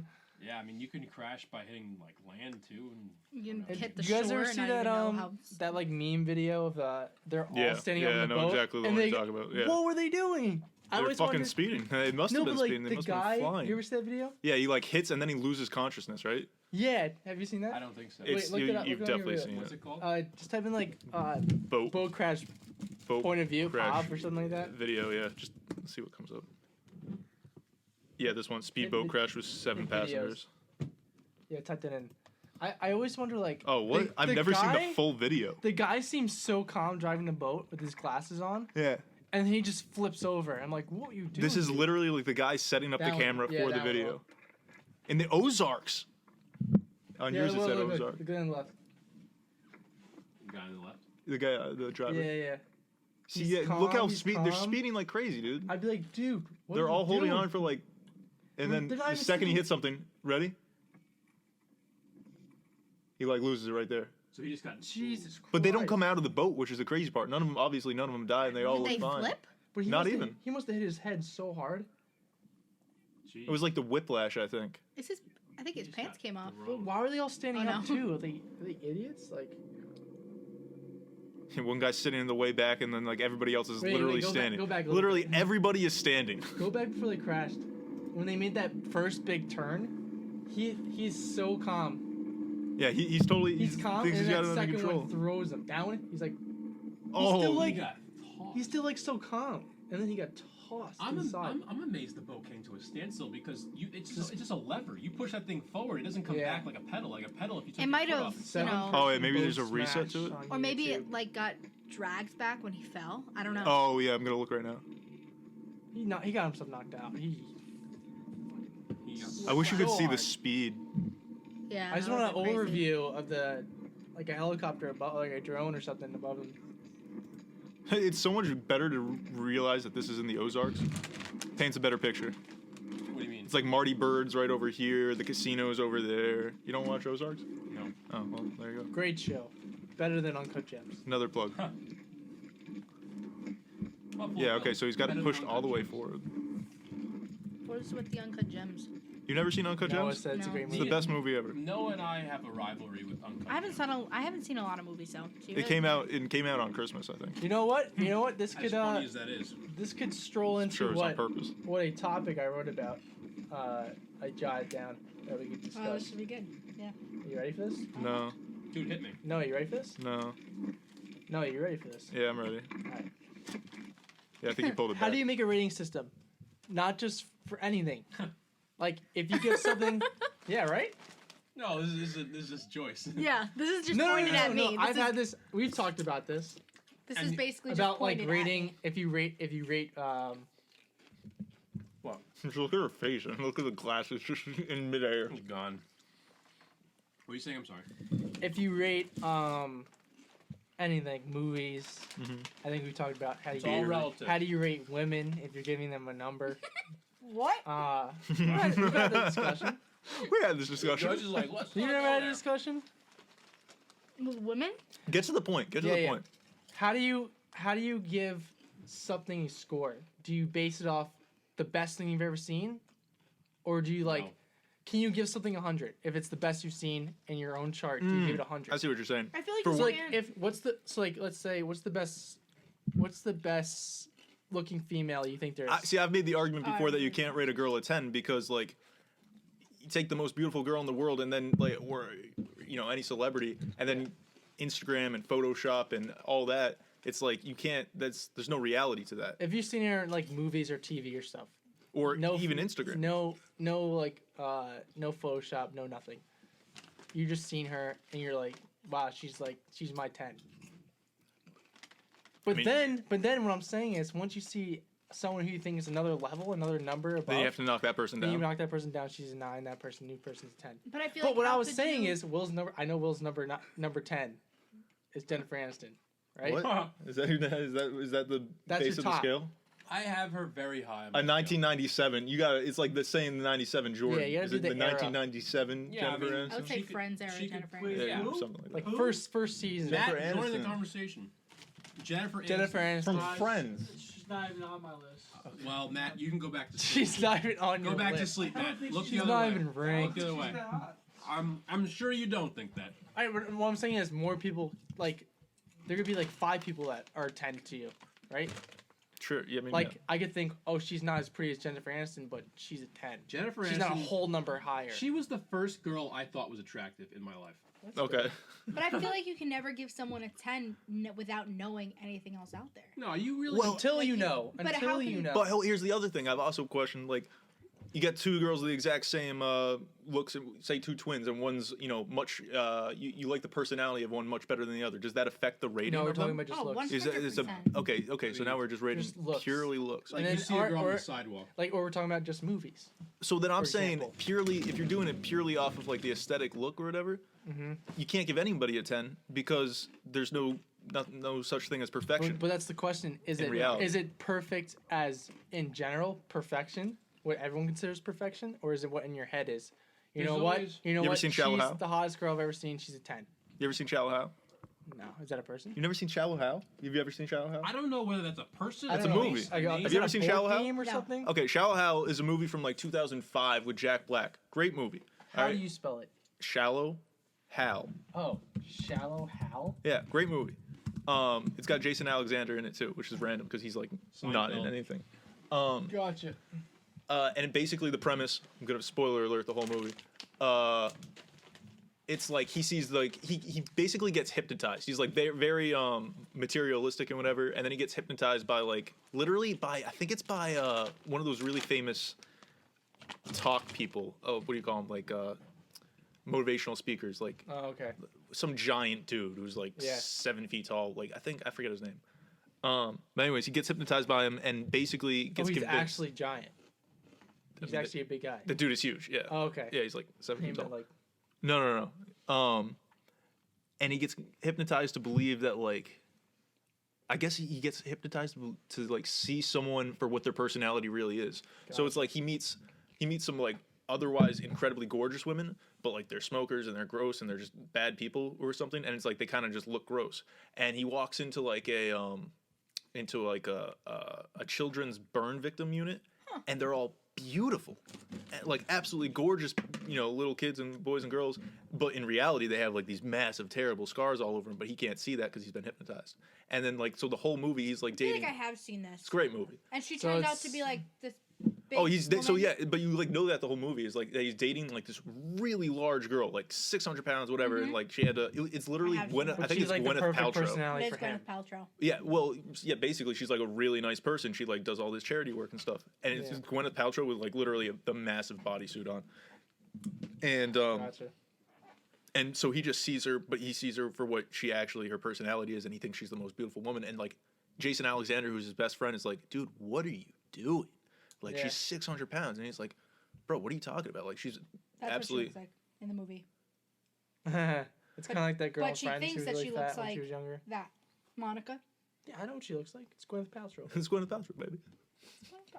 Yeah, I mean, you can crash by hitting like land too, and You can Hey, hit the you guys shore ever and see not that even know how. that like meme video of they're all Yeah, standing yeah, on I the know boat exactly the and one they you're talking about. Yeah. what were they doing? I They're always fucking wondered- speeding. They must No, have but been like speeding. They the must guy. have been flying. You ever see that video? Yeah, he like hits and then he loses consciousness, right? Yeah. Have you seen that? I don't think so. It's look it up, you've look it up on definitely your seen What's it. it called? Just type in like Boat boat crash point of view crash pop or something like that. video. Yeah, just let's see what comes up. Yeah, this one Hit speedboat vi- crash with 7 hit videos. passengers. Yeah, type that in. I always wonder like. Oh, what? the- I've the never seen guy- the full video. The guy seems so calm driving the boat with his glasses on, Yeah. and he just flips over. I'm like, what are you doing? This is dude?" literally like the guy setting up That the one- camera yeah, for the that one. video. In the Ozarks. On Yeah, yours it look, said look, look, Ozark. the guy on the left. Guy on the left. The guy, the driver. Yeah, yeah. See, He's yeah, look how calm, he's they're calm. speeding like crazy, dude. I'd be like, dude, what They're are you all holding doing? on for like, and They're then not the even second he speeding. hits something, ready? He like loses it right there. So he just got. Jesus Christ. But they don't come out of the boat, which is the crazy part. None of them die, and they all Did look they fine. flip? But he Not must have- even. He must have hit his head so hard. Jeez. It was like the whiplash, I think. Is his? I think his He just pants got came off. thrown. But why were they all standing Oh, up no. too? Are they idiots? Like, One guy's sitting in the way back, and then like everybody else is Wait, literally go back- standing. go back a little literally bit. everybody is standing. go back before they crashed. When they made that first big turn, he's so calm. Yeah, he's totally He's calm, thinks and he's got that it under second control. one throws him down. He's like, Oh, still He like- got tossed. he's still like so calm, and then he got tossed I'm inside. amazed the boat came to a standstill because it's just a lever. You push that thing forward, it doesn't come Yeah. back like a pedal. Like a pedal, if you take It your might foot have, off, you Seven know, Oh, yeah, maybe boat there's a reset to smash it? on or maybe YouTube. it like got dragged back when he fell. I don't know. Oh yeah, I'm gonna look right now. He got himself knocked out. he got- I wish you could So see the hard. speed. Yeah. I just that want would've an been crazy. overview of the like a helicopter above, like a drone or something above him. It's so much better to realize that this is in the Ozarks. Paints a better picture. What do you mean? It's like Marty Bird's right over here, the casino's over there. You don't watch Ozarks? No. Oh, well, there you go. Great show, better than Uncut Gems. Another plug. Huh. Buffalo Yeah, okay, Bills, so he's got it better than pushed Uncut all the way Gems. forward. What is with the uncut gems? You've never seen Uncut Noah Gems? said it's a No. great It's the movie. best movie ever. Noah and I have a rivalry with Uncut. I haven't Gems. seen a lot of movies, so. It came out on Christmas, I think. You know what? You know what? This As could funny as that is. this could stroll I'm into sure it's on what purpose. a topic I wrote about. I jotted down that we could Oh, this discuss. should be good. Yeah. You ready for this? No, Dude, hit me. No, you ready for this? no. No, you ready for this? Yeah, I'm ready. Alright. Yeah, I think you pulled it How back. do you make a rating system? Not just for anything. Like if you give something, yeah, right? No, this is just Joyce. Yeah, this is just No, pointed at me. I've had this. We've talked about this This and is you- basically just about like pointed at rating. me. If you rate, What? Just look at her face and look at the glasses just in midair. It's gone. What are you saying? I'm sorry. if you rate anything, movies. Mhm. I think we talked about It's all relative. how do you rate women if you're giving them a number. What? We've had that discussion. We had this discussion. Judge is like, let's You not never go had a there. discussion? With women? Get to the point. Get to Yeah, the yeah. point. How do you give something a score? Do you base it off the best thing you've ever seen, or do you like? No. Can you give something 100 if it's the best you've seen in your own chart? Do you give it 100? I see what you're saying. I feel like For you So like, can't. if what's the let's say what's the best looking female you think there is? See, I've made the argument before that you agree. can't rate a girl a 10 because like you take the most beautiful girl in the world and then like or any celebrity and then Instagram and Photoshop and all that. It's like you can't. There's no reality to that, If you've seen her in like movies or TV or stuff, or no, even Instagram. no no Photoshop, no nothing. You just seen her and you're like, wow, she's my 10. But mean- then what I'm saying is once you see someone who you think is another level, another number above, Then you have to knock that person then you down. knock that person down. She's a 9. That new person's a 10. But I feel But like. what I how was could saying you- is Will's number. I know Will's number 10 is Jennifer Aniston, right? What? Is that the That's base your of the top. scale? I have her very high. on my A scale. 1997. You got to It's like the saying the 97 Jordan. Yeah, you gotta Is do it the the era. 1997 Yeah, I Jennifer mean, I would Aniston? say She could- Friends era she could Jennifer. play- Aniston. Yeah, Who? something like Like Who? first season. Matt, Jennifer join the Aniston. conversation. Jennifer Jennifer Aniston. Aniston. From Friends. She's not even on my list. Well, Matt, you can go back to sleep. She's not even on Go your back to list. sleep, I don't Matt. think Look she's the She's other not way. even Look ranked. the other She's way. that hot. I'm sure you don't think that. What I'm saying is more people like there could be like 5 people that are 10 to you, right? Sure. Yeah, I mean, Like I could think, oh, she's not as pretty as Jennifer Aniston, but she's a 10. Jennifer She's Aniston. not a whole number higher. She was the first girl I thought was attractive in my life. That's okay. good. But I feel like you can never give someone a 10 without knowing anything else out there. No, you really. Well, Until Like you you- know. but Until how can you you- know. But here's the other thing. I've also questioned like, you get 2 girls with the exact same looks, say 2 twins, and one's much. You like the personality of one much better than the other. Does that affect the rating? no, we're of talking them? about just Oh, looks. Is a 100%. okay? So now we're just rating Just looks. purely looks. like and you then see a girl on or- the sidewalk. Like, or we're talking about just movies. So then I'm for saying example. purely, if you're doing it purely off of like the aesthetic look or whatever, Mhm. you can't give anybody a 10 because there's no such thing as perfection. But that's the question. Is In it reality. is it perfect as in general perfection, what everyone considers perfection, or is it what in your head is? You There's know what? always- You know You ever what? seen Shallow She's Hal? the hottest girl I've ever seen. She's a 10. You ever seen Shallow Hal? No, is that a person? You never seen Shallow Hal? Have you ever seen Shallow Hal? I don't know whether that's a person. I It's don't a know. movie. Is Have that you ever a seen board Shallow Hal? game or No. something? Okay, Shallow Hal is a movie from like 2005 with Jack Black. Great movie. How Alright? do you spell it? Shallow Hal. Oh, Shallow Hal. Yeah, great movie. It's got Jason Alexander in it too, which is random because he's like not in Seinfeld. anything. Gotcha. And basically the premise, I'm gonna spoiler alert the whole movie. It's like he sees like he basically gets hypnotized. He's like very materialistic and whatever, and then he gets hypnotized by like literally by I think it's by one of those really famous talk people. Oh, what do you call them? Like motivational speakers, like Oh, okay. some giant dude who's like Yeah. 7 feet tall. Like I forget his name. But anyways, he gets hypnotized by him and basically Oh, gets he's convinced. actually giant. He's mean, actually a big guy. The dude is huge. Yeah. Oh, okay. Yeah, he's like 7 He feet meant tall. like No. And he gets hypnotized to believe that like, I guess he gets hypnotized to like see someone for what their personality really is. So it's like he meets some like otherwise incredibly gorgeous women, but like they're smokers and they're gross and they're just bad people or something. And it's like they kind of just look gross. And he walks into like a children's burn victim unit, and they're all beautiful, like absolutely gorgeous, little kids and boys and girls. But in reality, they have like these massive, terrible scars all over them. But he can't see that because he's been hypnotized. And then like so the whole movie, he's like I feel dating. like I have seen this. It's a great movie. And she So turns out it's- to be like this big Oh, he's so woman. yeah, but you like know that the whole movie is like that he's dating like this really large girl, like 600 pounds, whatever, and like she had it's literally I have Gwyneth. seen I but think she's it's like the Gwyneth perfect Paltrow. personality It is for him. Gwyneth Paltrow. Yeah, well, yeah, basically she's like a really nice person. She like does all this charity work and stuff, and it's Yeah. just Gwyneth Paltrow with like literally the massive bodysuit on, and Gotcha. and so he just sees her, but he sees her for what she actually her personality is, and he thinks she's the most beautiful woman. And like Jason Alexander, who's his best friend, is like, dude, what are you doing? Like Yeah. she's 600 pounds, and he's like, bro, what are you talking about? Like she's That's absolutely. what she looks like in the movie. It's kind of like that girl. but in she Friends, thinks was that really she fat looks when like- she was younger. That Monica. Yeah, I know what she looks like. It's Gwyneth Paltrow. It's Gwyneth Paltrow, baby.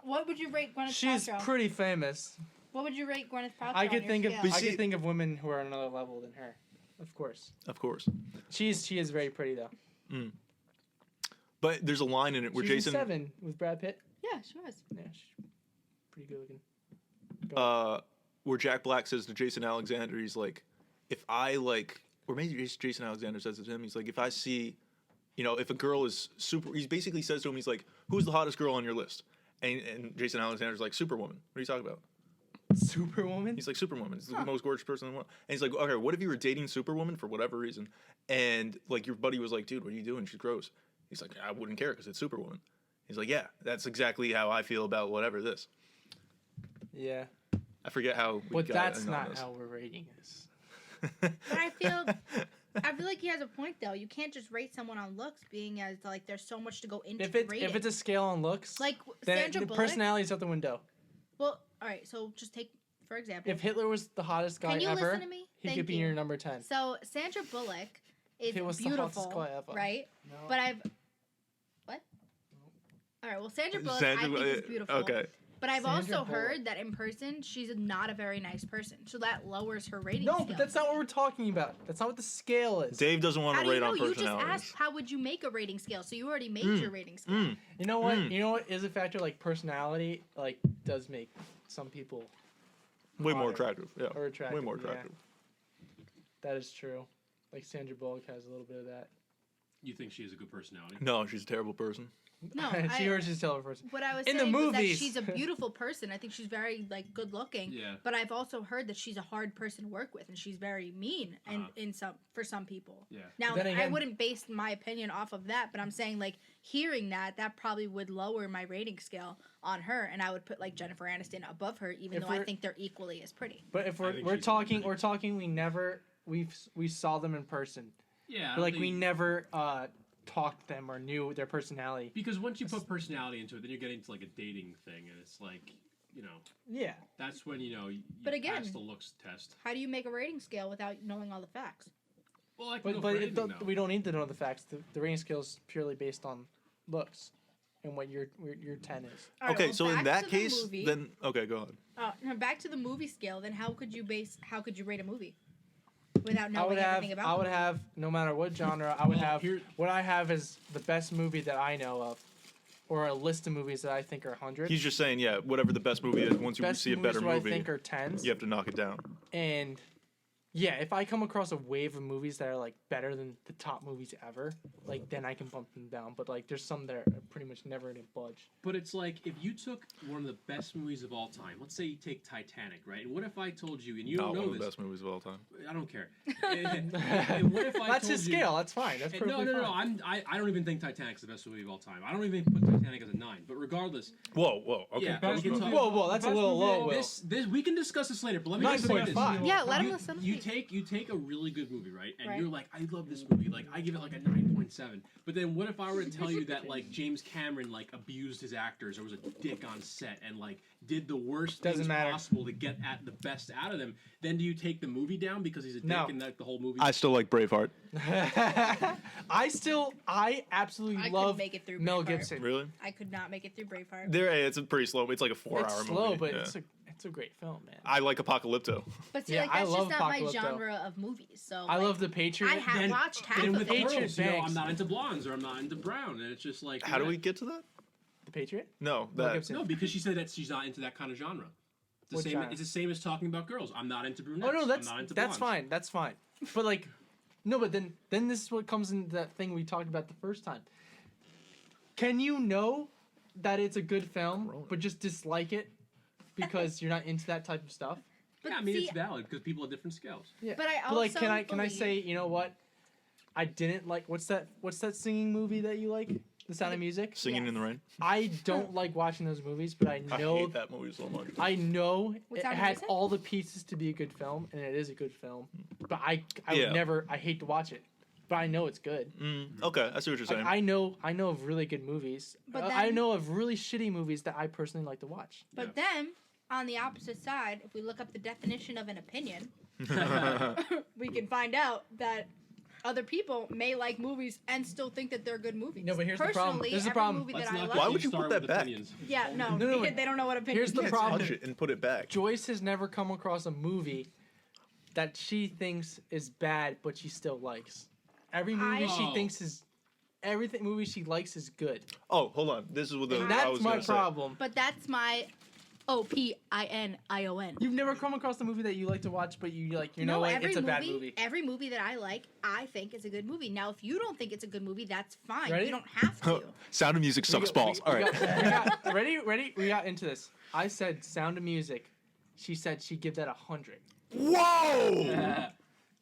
What would you rate Gwyneth She's Paltrow? pretty famous. What would you rate Gwyneth Paltrow? I on could your think of scale? But I see- could think of women who are on another level than her. Of course, Of course. she is very pretty though. But there's a line in it where She's in Jason. Seven with Brad Pitt. Yeah, she was. Yeah, she's pretty good looking. where Jack Black says to Jason Alexander, he's like, if I like, or maybe Jason Alexander says it to him, he's like, if I see, if a girl is super, he basically says to him, he's like, who's the hottest girl on your list? And Jason Alexander's like, Superwoman. What are you talking about? Superwoman. He's like, Superwoman. He's the most gorgeous person in the world. And he's like, okay, what if you were dating Superwoman for whatever reason? And like your buddy was like, dude, what are you doing? She's gross. He's like, I wouldn't care because it's Superwoman. He's like, yeah, that's exactly how I feel about whatever this. Yeah. I forget how. But that's not how we're rating this. But I feel like he has a point though. You can't just rate someone on looks, being as like there's so much to go into rating. If it's a scale on looks, like then Sandra the Bullock. personality's out the window. Well, all right. So just take for example. If Hitler was the hottest guy Can you ever, listen to me? he Thank could be you. your number 10. So Sandra Bullock is He was the hottest beautiful, guy ever. right? No. But what? All right. Well, Sandra Bullock I think is beautiful. Okay. But I've Sandra also Bullock. heard that in person she's not a very nice person, so that lowers her rating. No, scale. but that's not what we're talking about. That's not what the scale is. Dave doesn't want How to do you rate know? on You just personalities. asked how would you make a rating scale, so you already made your rating scale. You know what? You know what is a factor? Like personality, like does make some people Way more hotter attractive. Yeah. or attractive. Way more yeah. attractive. That is true. Like Sandra Bullock has a little bit of that. You think she has a good personality? No, she's a terrible person. No, she or she's a terrible person. what I was In the saying was that movies. she's a beautiful person. I think she's very like good looking. Yeah. But I've also heard that she's a hard person to work with, and she's very mean, and for some people. Yeah. Now Then I again- wouldn't base my opinion off of that, but I'm saying like hearing that probably would lower my rating scale on her, and I would put like Jennifer Aniston above her, even If though I we're- think they're equally as pretty. But if I we're think we're she's talking pretty. we're talking we saw them in person. Yeah. But like we never talked to them or knew their personality. Because once you put personality into it, then you're getting to like a dating thing, and it's like, Yeah. that's when you But again- pass the looks test. How do you make a rating scale without knowing all the facts? Well, I can go But for anything, though. we don't need to know the facts. The rating scale is purely based on looks and what your 10 is. All right, Okay, well, so in back that to the case, movie. then okay, go ahead. No, back to the movie scale. Then how could you rate a movie without I knowing would have everything about? I would have no matter what genre, I would Well, have here- what I have is the best movie that I know of, or a list of movies that I think are 100. He's just saying, yeah, whatever the best movie is, once you best see a movies better what movie, I think are 10s. you have to knock it down. And yeah, if I come across a wave of movies that are like better than the top movies ever, like then I can bump them down. But like there's some that are pretty much never gonna budge. But it's like if you took one of the best movies of all time. Let's say you take Titanic, right? And what if I told you, and you Not don't one know of the this? best movies of all time. I don't care. And what if I That's told his you- scale. That's fine. That's No, perfectly no, no. fine. I don't even think Titanic's the best movie of all time. I don't even put Titanic as a 9. But regardless, Whoa, okay. Yeah, let's we can go. talk- Whoa, that's a Best little movie low. of Will. this we can discuss this later. But let me just say this. 9.5. Yeah, let him You, listen. you take a really good movie, right? And Right. you're like, I love this movie. Like, I give it like a 9.7. But then what if I were to tell you that like James Cameron like abused his actors or was a dick on set and like did the worst Doesn't things matter. possible to get at the best out of them? Then do you take the movie down because he's a dick No. and that the whole movie? I still like Braveheart. I absolutely I love couldn't make it through Mel Braveheart. Gibson. Really? I could not make it through Braveheart. It's a pretty slow. It's like a 4-hour It's movie. slow, but yeah. it's a great film, man. I like Apocalypto. But see, Yeah, like I that's love just not my Apocalypto. genre of movies. So I like, love The Patriot. I have Then- watched half then of with it. Patriot girls, Banks. I'm not into blondes or I'm not into brown, and it's just like How do we get to that? The Patriot. No, Mel that. Gibson. No, because she said that she's not into that kind of genre. It's the What same. genre? It's the same as talking about girls. I'm not into brunettes. Oh no, I'm that's not into that's blondes. fine. That's fine. But like, no, but then this is what comes into that thing we talked about the first time. Can you know that it's a good film, but just dislike it because you're not into that type of stuff? But Yeah, I mean see, it's valid because people have different scales. Yeah. But I But like, also can I believe- say, you know what? I didn't like what's that singing movie that you like? The Sound of Music. Singing in the Rain. I don't like watching those movies, but I I know hate that movie so much. I know What it Sound of had Music? all the pieces to be a good film, and it is a good film. But I Yeah. would never. I hate to watch it, but I know it's good. Okay, I see what you're saying. Like, I know of really good movies. But I then- know of really shitty movies that I personally like to watch. But then on the opposite side, if we look up the definition of an opinion, we can find out that other people may like movies and still think that they're good movies. No, but here's the problem. Personally, Here's the every problem. movie Let's that I not like. Why would you start put that with back? opinions. Yeah, no, No, no, they don't know what opinion. Here's the is. problem. Touch it and put it back. Joyce has never come across a movie that she thinks is bad, but she still likes. Every movie she Oh. thinks is, everything movie she likes is good. Oh, hold on. This is what the And I that's was my gonna say. problem. But that's my Opinion. You've never come across a movie that you like to watch, but you like, you know what? It's a bad movie. Every movie that I like, I think is a good movie. Now, if you don't think it's a good movie, that's fine. Ready? You don't have to. Sound of Music sucks balls. All right. Ready? We got into this. I said Sound of Music. She said she'd give that 100. Whoa!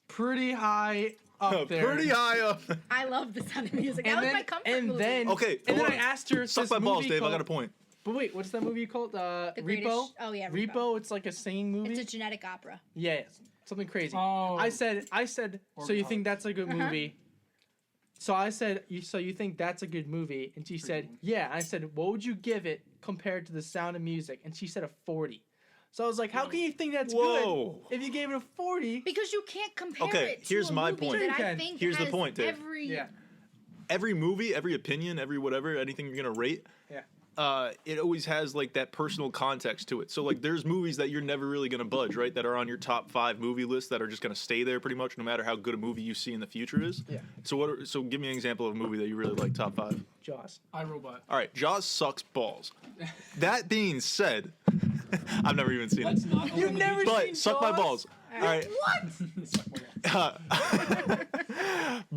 Pretty high up there. Pretty high up. I love the Sound of Music. That was my comfort movie. Okay, and then hold I on. asked her. Suck this my balls, movie Dave. I called- got a point. But wait, what's that movie called? The Repo. Greatest- oh, yeah, Repo. It's like a singing movie. It's a genetic opera. Yeah, something crazy. Oh. I said. So you think that's a good movie? So I said. So you think that's a good movie? And she said, yeah. I said, what would you give it compared to The Sound of Music? And she said a 40. So I was like, how can you think that's Whoa. good if you gave it a 40? Because you can't compare Okay, it to here's a my movie point. that Sure you I can. think Here's the has point, Dave. every Yeah. Every movie, every opinion, every whatever, anything you're gonna rate, it always has like that personal context to it. So like, there's movies that you're never really gonna budge, right? That are on your top 5 movie list that are just gonna stay there pretty much, no matter how good a movie you see in the future is. Yeah. So give me an example of a movie that you really like, top 5. Jaws. iRobot. All right, Jaws sucks balls. That being said, I've never even seen Let's it. not. You've never But seen suck my Jaws? balls. All right.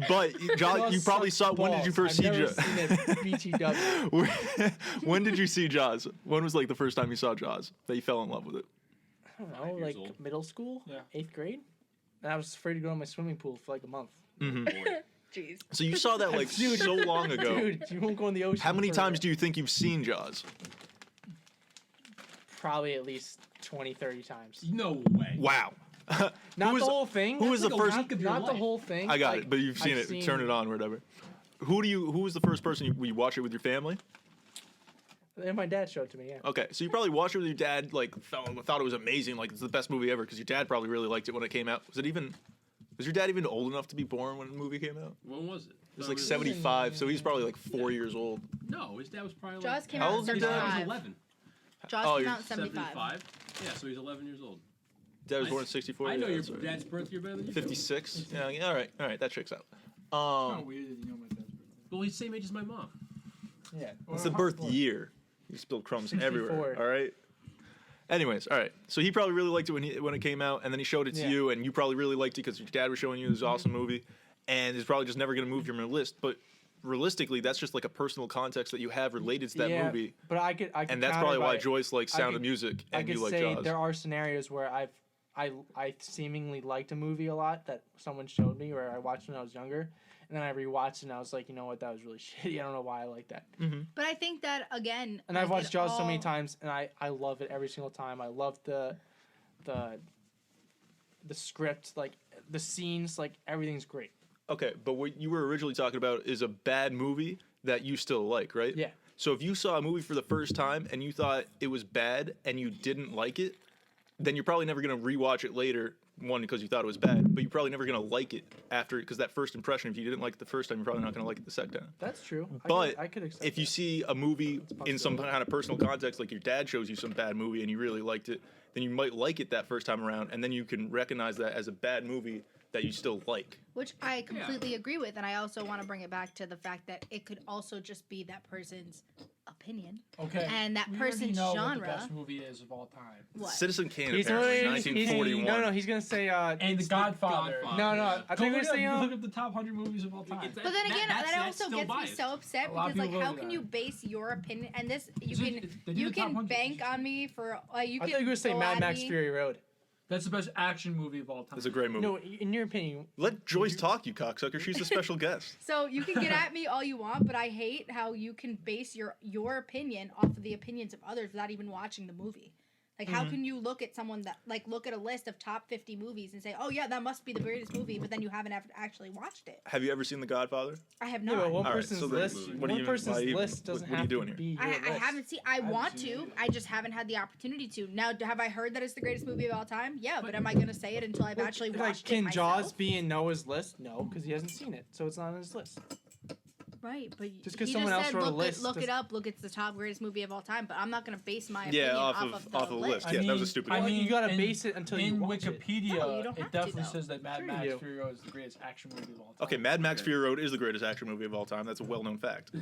But Jaws, you probably saw. When did you first see Jaws? Jaws? I've never seen it. BTW. When did you see Jaws? When was like the first time you saw Jaws that you fell in love with it? I don't 5 know, years like old. middle school, Yeah. 8th grade. And I was afraid to go in my swimming pool for like a month. Jeez. So you saw that like Dude. so long ago. Dude, you won't go in the ocean. How many times do you think you've seen Jaws? Probably at least 20, 30 times. No way. Wow. Not was- the whole thing. who was That's the like a first? week of your Not the life. whole thing. I got like, it, but you've seen I've it. Turn it on, or whatever. Who was the first person you watch it with your family? And my dad showed it to me, yeah. Okay, so you probably watched it with your dad. Like, thought it was amazing. Like, it's the best movie ever because your dad probably really liked it when it came out. Was your dad even old enough to be born when the movie came out? When was it? It was like 75, so he's probably like 4 years old. No, his dad was probably Jaws like. came How out in old's your His dad? dad was 75. 11. Jaws Oh, came you're out in 75. 75? Yeah, so he's 11 years old. Dad was born in 64. I know yeah, your that's right. dad's birth year better than you. 56. Yeah, all right, that checks out. Kind of weird that you know my dad's birthday. Well, he's the same age as my mom. Yeah. It's the birth year. You spilled crumbs 64. everywhere. All right. Anyways, all right. So he probably really liked it when it came out, and then he showed it to Yeah. you, and you probably really liked it because your dad was showing you this awesome movie, and it's probably just never gonna move from your list. But realistically, that's just like a personal context that you have related to that Yeah, movie, But I could and that's counter probably why by- Joyce likes I Sound could- of Music I and could you like say Jaws. there are scenarios where I seemingly liked a movie a lot that someone showed me, or I watched when I was younger, and then I rewatched it and I was like, you know what, that was really shitty. I don't know why I like that. But I think that again. And I've like, watched it Jaws so many all- times, and I love it every single time. I love the script, like the scenes, like everything's great. Okay, but what you were originally talking about is a bad movie that you still like, right? Yeah. So if you saw a movie for the first time and you thought it was bad and you didn't like it, then you're probably never gonna rewatch it later. One, because you thought it was bad, but you're probably never gonna like it after, because that first impression, if you didn't like it the first time, you're probably not gonna like it the second time. That's true. But I could accept if you that. see a movie a in some possibility. kind of personal context, like your dad shows you some bad movie and you really liked it, then you might like it that first time around, and then you can recognize that as a bad movie that you still like. Which I completely agree with, and I also want to bring it back to the fact that it could also just be that person's opinion. Okay. And that we already person's know what genre. the best movie is of all time. What? Citizen Kane, He's apparently, no, 1941. he's gonna say And The it's Godfather. Godfather. No, Yeah. I Go think we're look, up, saying look up the top 100 movies of all time. But then again, that also gets me so upset A lot of because, like, people how voted can on you it. base your opinion and this? You So can they do you the top can 100. bank on me for you I can. thought you were gonna say go Mad at Max me. Fury Road. That's the best action movie of all time. It's a great movie. No, in your opinion, Let Joyce talk, you cocksucker. She's a special guest. So you can get at me all you want, but I hate how you can base your opinion off of the opinions of others without even watching the movie. Like, how can you look at someone that, like, look at a list of top 50 movies and say, oh, yeah, that must be the greatest movie, but then you haven't actually watched it? Have you ever seen The Godfather? I have yeah, not. but one All right, person's so then list, what do one you- person's why you- list doesn't what are you have doing to here? be your I list. haven't seen. I haven't want seen to. it. I just haven't had the opportunity to. Now, have I heard that it's the greatest movie of all time? Yeah, but am I gonna say it until I've actually Like, watched can it Jaws myself? be in Noah's list? No, because he hasn't seen it, so it's not on his list. Right, but Just 'cause he someone just else said, wrote a look, list look it doesn't- up. Look, it's the top greatest movie of all time. But I'm not gonna base my opinion Yeah, off off of the list. Yeah, that was a stupid I one. mean, you gotta in- base it until you in watch it. Wikipedia, No, you don't have it to, definitely though. says that Mad Sure Max you do. Fury Road is the greatest action movie of all time. Okay, Mad Max Fury Road is the greatest action movie of all time. That's a well-known fact.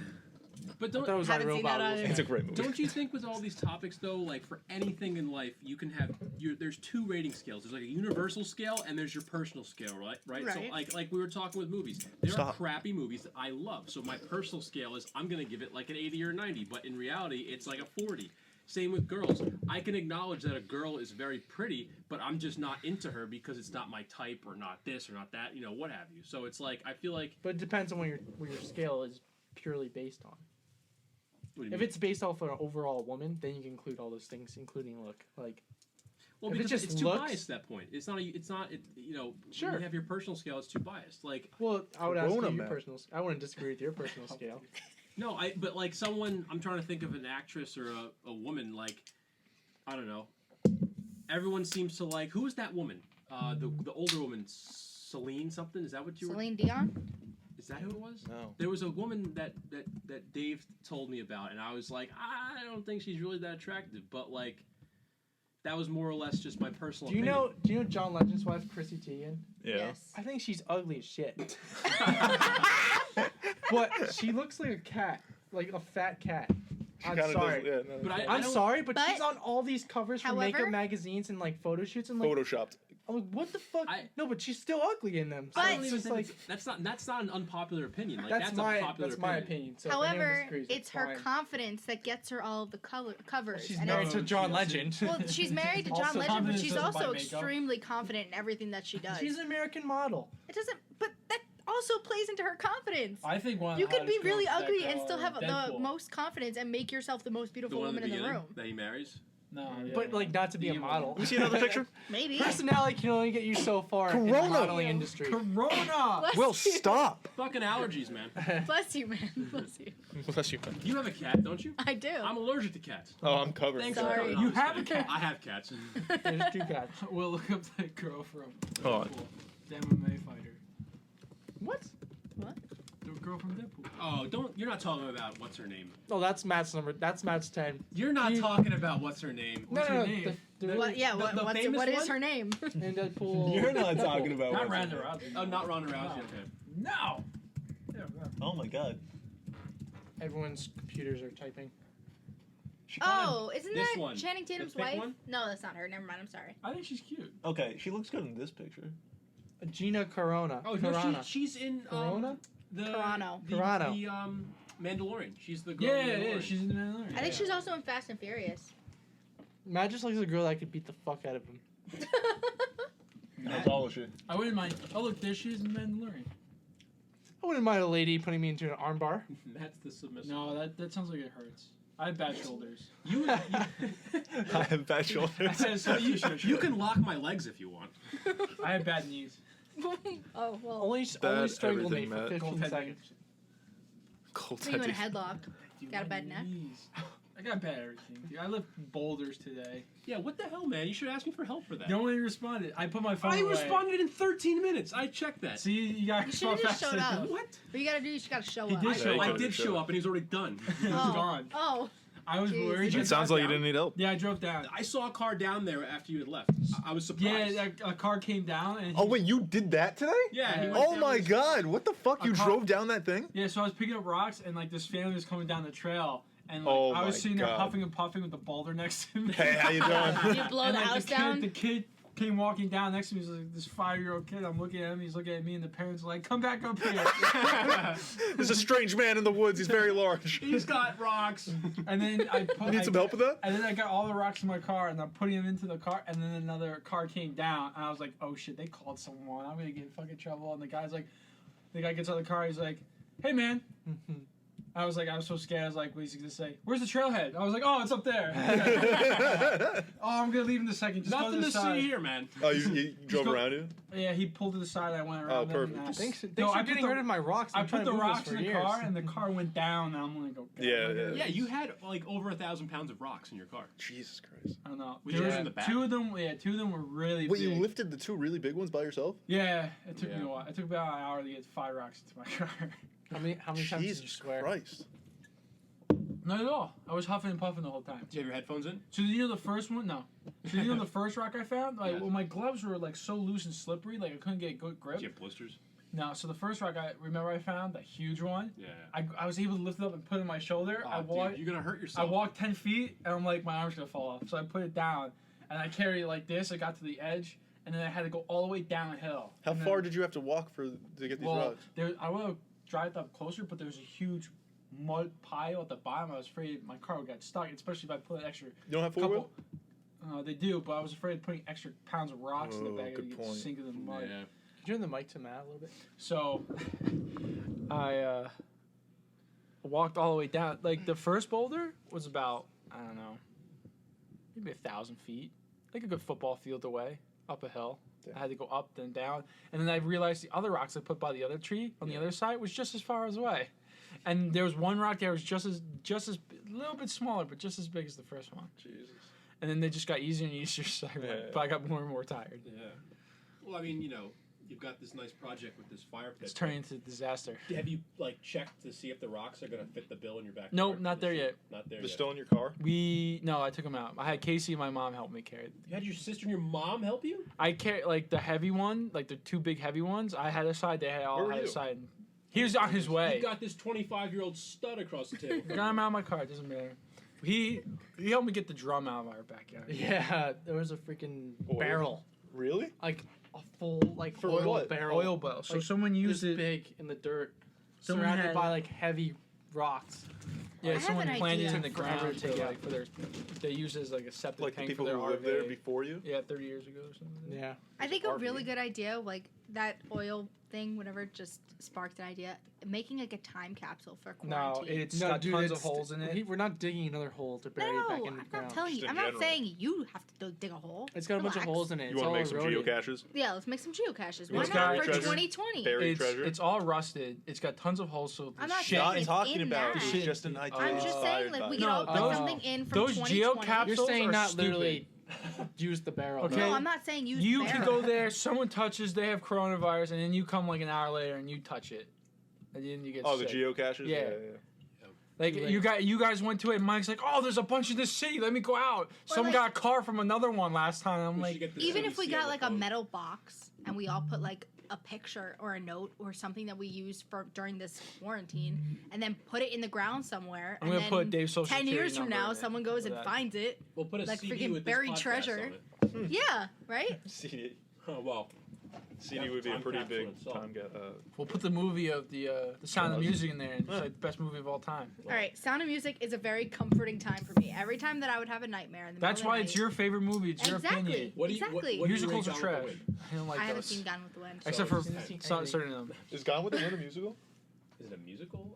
But I thought it don't was Haven't seen that iRobot. either. It's a great movie. don't you think with all these topics though, like for anything in life, you can have there's two rating scales. There's like a universal scale and there's your personal scale, right? So Right. like we were talking with movies. There are Stop. crappy movies that I love. So my personal scale is I'm gonna give it like an 80 or 90, but in reality it's like a 40. Same with girls. I can acknowledge that a girl is very pretty, but I'm just not into her because it's not my type or not this or not that, what have you. So it's like I feel like But it depends on what your scale is purely based on. what do you If mean? it's based off of an overall woman, then you can include all those things, including look. Like, well, if it because just it's too looks- biased at that point. It's not Sure. when you have your personal scale, it's too biased. Like well, I would ask you Corona, your man. personal. I wouldn't disagree with your personal scale. no, but like someone I'm trying to think of an actress or a woman like I don't know. Everyone seems to like who is that woman? The older woman, Celine something. Is that what you were? Celine Dion. Is that who it was? No. There was a woman that Dave told me about, and I was like, I don't think she's really that attractive, but like, that was more or less just my personal. Do you opinion. know John Legend's wife, Chrissy Teigen? Yeah. Yes. I think she's ugly as shit. But she looks like a cat, like a fat cat. I'm Kinda sorry. does, yeah, no, But it's I I'm don't- sorry, but she's But- on all these covers for makeup However- magazines and like photo shoots and like, photoshopped. I'm like, what the fuck? No, but she's still ugly in them. So But- I it's don't even just think like that's not an unpopular opinion. Like that's a my popular that's my opinion. opinion. So if anyone However, disagrees, it's her fine. confidence that gets her all of the covers. She's and married it's- to John she Legend. well, she's married to John Also Legend, but confidence she's doesn't buy also makeup. extremely confident in everything that she does. She's an American model. It doesn't, but that also plays into her confidence. I think one of You the could be hottest really girls is that ugly and girl still have the Deadpool. most confidence and make yourself the most The beautiful one in the woman in the beginning room. that he marries. No, But like not to be a Evil. model. Let me see another picture. Maybe. Personality can only get you so far in the Corona. modeling industry. Corona. Bless Will, you. stop. Fucking allergies, man. Bless you, man. Bless you. Bless you. You have a cat, don't you? I do. I'm allergic to cats. Oh, I'm covered. Thanks Sorry. for coming. You I'm just have a kidding. cat? I have cats. There's two cats. We'll look up that girl from Hold on. Deadpool. The MMA fighter. What? The girl from Deadpool. Oh, you're not talking about what's her name. Oh, that's Matt's number. That's Matt's 10. You're not You- talking about what's her name. What's her name? The The- What, yeah, The- what, the what's famous what is one? her name? in Deadpool. You're not talking about Not what's her Ronda name. Rousey. Oh, not Ronda Rousey. No. Okay. No. Yeah, no. Oh my god. Everyone's computers are typing. She kinda- Oh, isn't This that one. Channing Tatum's The pink wife? one? No, that's not her. Never mind. I'm sorry. I think she's cute. Okay, she looks good in this picture. Gina Carano. Oh, no, Carano. she's in Corona? the Carano. the, Carano. the Mandalorian. She's the girl. Yeah, in yeah, Mandalorian. she's in the Mandalorian. I think she's also in Fast and Furious. Matt just looks like a girl that could beat the fuck out of him. How tall is she? I wouldn't mind. Oh, look, there she is in the Mandalorian. I wouldn't mind a lady putting me into an armbar. That's the submissive. No, that sounds like it hurts. I have bad shoulders. You, I have bad I shoulders. said so you can lock my legs if you want. I have bad knees. Oh well. Only Bad strangled me everything, for Matt. 15 Gold head seconds. Cold Put you in a headed. headlock. Dude, Got a my bad neck? knees. I got bad everything. Dude, I lift boulders today. Yeah, what the hell, man? You should ask me for help for that. No one responded. I put my phone I away. responded in 13 minutes. I checked that. See, you got You should've just showed up. What? What you gotta do? You just gotta show He up. did I, show I up. did show up, and he was already done. He was Oh. gone. Oh. I was Jeez. worried. Did you It sounds like you drive didn't need help. Yeah, I drove down. I saw a car down there after you had left. I was Yeah, surprised. a car came down and. Oh wait, you did that today? Yeah, he Yeah. went Oh down my this- god, what the fuck? A You car- drove down that thing? Yeah, so I was picking up rocks and like this family was coming down the trail and like Oh I was my sitting there God. puffing and puffing with the boulder next to me. Hey, how you doing? You blow And, the like, house kid, down. The kid came walking down next to me. He's like this 5-year-old kid. I'm looking at him. He's looking at me, and the parents are like, "Come back up here." There's a strange man in the woods. He's very large. He's got rocks. And then I put. You need some help with that? And then I got all the rocks in my car, and I'm putting them into the car. And then another car came down, and I was like, "Oh shit! They called someone. I'm gonna get in fucking trouble." And the guy gets out of the car. He's like, "Hey man." I was so scared. I was like, "What's he gonna say? Where's the trailhead?" I was like, "Oh, it's up there." Oh, I'm gonna leave in a second. Just go Nothing to to the side. see here, man. Oh, you drove go- around you? Yeah, he pulled to the side. I went around. Oh, him, perfect. and I- Thanks, No, thanks I for put getting the- rid of my rocks. I I'm trying put to the move this rocks for in the years. car, and the car went down. And I'm like, okay. Yeah. Yeah, you had like over 1,000 pounds of rocks in your car. Jesus Christ. I don't know. Was There yours was in the back? Two of them. Yeah, two of them were really Wait, big. you lifted the two really big ones by yourself? Yeah, it took me Yeah. a while. It took about an hour to get 5 rocks into my car. How many times did you Jesus swear? Christ. Not at all. I was huffing and puffing the whole time. Do you have your headphones in? So the first one? No. So the first rock I found? Like, Yes. well, my gloves were like so loose and slippery, like I couldn't get a good grip. Do you have blisters? No, so the first rock I found, that huge one. Yeah. I was able to lift it up and put it on my shoulder. I walked. Dude, you're gonna hurt I yourself. walked 10 feet and I'm like, my arm's gonna fall off. So I put it down and I carried it like this. I got to the edge and then I had to go all the way downhill. How And then- far did you have to walk to get these Well, rocks? I want to drive up closer, but there was a huge mud pile at the bottom. I was afraid my car would get stuck, especially if I put an extra You don't have four wheel? couple. They do, but I was afraid of putting extra pounds of rocks in the Oh, bag good and point. sink in the mud. Yeah. Could you turn the mic to Matt a little bit? So I walked all the way down. Like the first boulder was about, I don't know, maybe 1,000 feet, like a good football field away, up a hill. Yeah. I had to go up then down, and then I realized the other rocks I put by the other tree on the other side was just as far away. And there was one rock there was just as a little bit smaller, but just as big as the first one. Jesus. And then they just got easier and easier, so but I got more and more tired. Yeah. Well, I mean, you've got this nice project with this fire pit. It's turning into a disaster. Have you checked to see if the rocks are gonna fit the bill in your backyard? Nope, not there yet. Not there They're yet. still in your car? No, I took them out. I had Casey and my mom help me carry it. You had your sister and your mom help you? I carry like the heavy one, like the two big heavy ones. I had a side. They had all Where were had a you? side. He was on his way. You got this 25-year-old stud across the table. Got him out of my car. It doesn't matter. He helped me get the drum out of our backyard. Yeah, there was a freaking Oil? barrel, Really? like a full For oil what? barrel, Oil barrel. So Like, someone used this it. big in the dirt, Someone surrounded had- by like heavy rocks. I Yeah, have someone an planted it idea. in the Took forever ground to to take like out. for their. They use it as like a septic Like the tank people for who their lived RV. there before you? Yeah, 30 years ago or something. Yeah, I think a RV. really good idea, like that oil thing, whatever, just sparked an idea. Making like a time capsule for No, quarantine. it's got tons of holes in it. We're not digging another hole to bury it back No, in the I'm ground. not telling Just you. in I'm not general. saying you have to dig a hole. It's got a bunch of Relax. holes in it. You It's want all to make some eroded. geocaches? Yeah, let's make some geocaches. Why It's not got for treasure. 2020? Buried treasure? It's all rusted. It's got tons of holes. So I'm the not shit. saying Not it's talking in about that. it. It's just an idea. I'm just saying, inspired like, by we it. could all put those- something in from those 2020. geocapsules You're saying are not stupid. literally use the barrel. Okay. No, I'm not saying use You the can barrel. go there, someone touches, they have coronavirus, and then you come like an hour later and you touch it, and then you get Oh, sick. the geocaches? Yeah. Yeah. Like Like- you guys went to it, and Mike's like, "Oh, there's a bunch in this city. Let me go out." Someone like- got a car from another one last time. I'm We like, should get the Even if we CDC got on like the a phone. metal box and we all put like a picture or a note or something that we use for during this quarantine, and then put it in the ground somewhere. I'm and gonna then put Dave's social 10 security years from number now, in it someone goes for and that. finds it. We'll put a like CD freaking with buried this podcast treasure. on it. Yeah, right? CD. Oh, well. CD would be a Time pretty capsule big itself. time get. We'll put the movie of the Sound of Music in there. And it's Yeah. like the best movie of all time. All right, Sound of Music is a very comforting time for me. Every time that I would have a nightmare in the That's middle why of the it's night- your favorite movie. It's your Exactly. opinion. What do you, Exactly. what do you Musicals rate are Gone with trash. the Wind? I don't like I haven't those. seen Gone with the Wind. Except So for it's- certain of them. Is Gone with the Wind a musical? Is it a musical?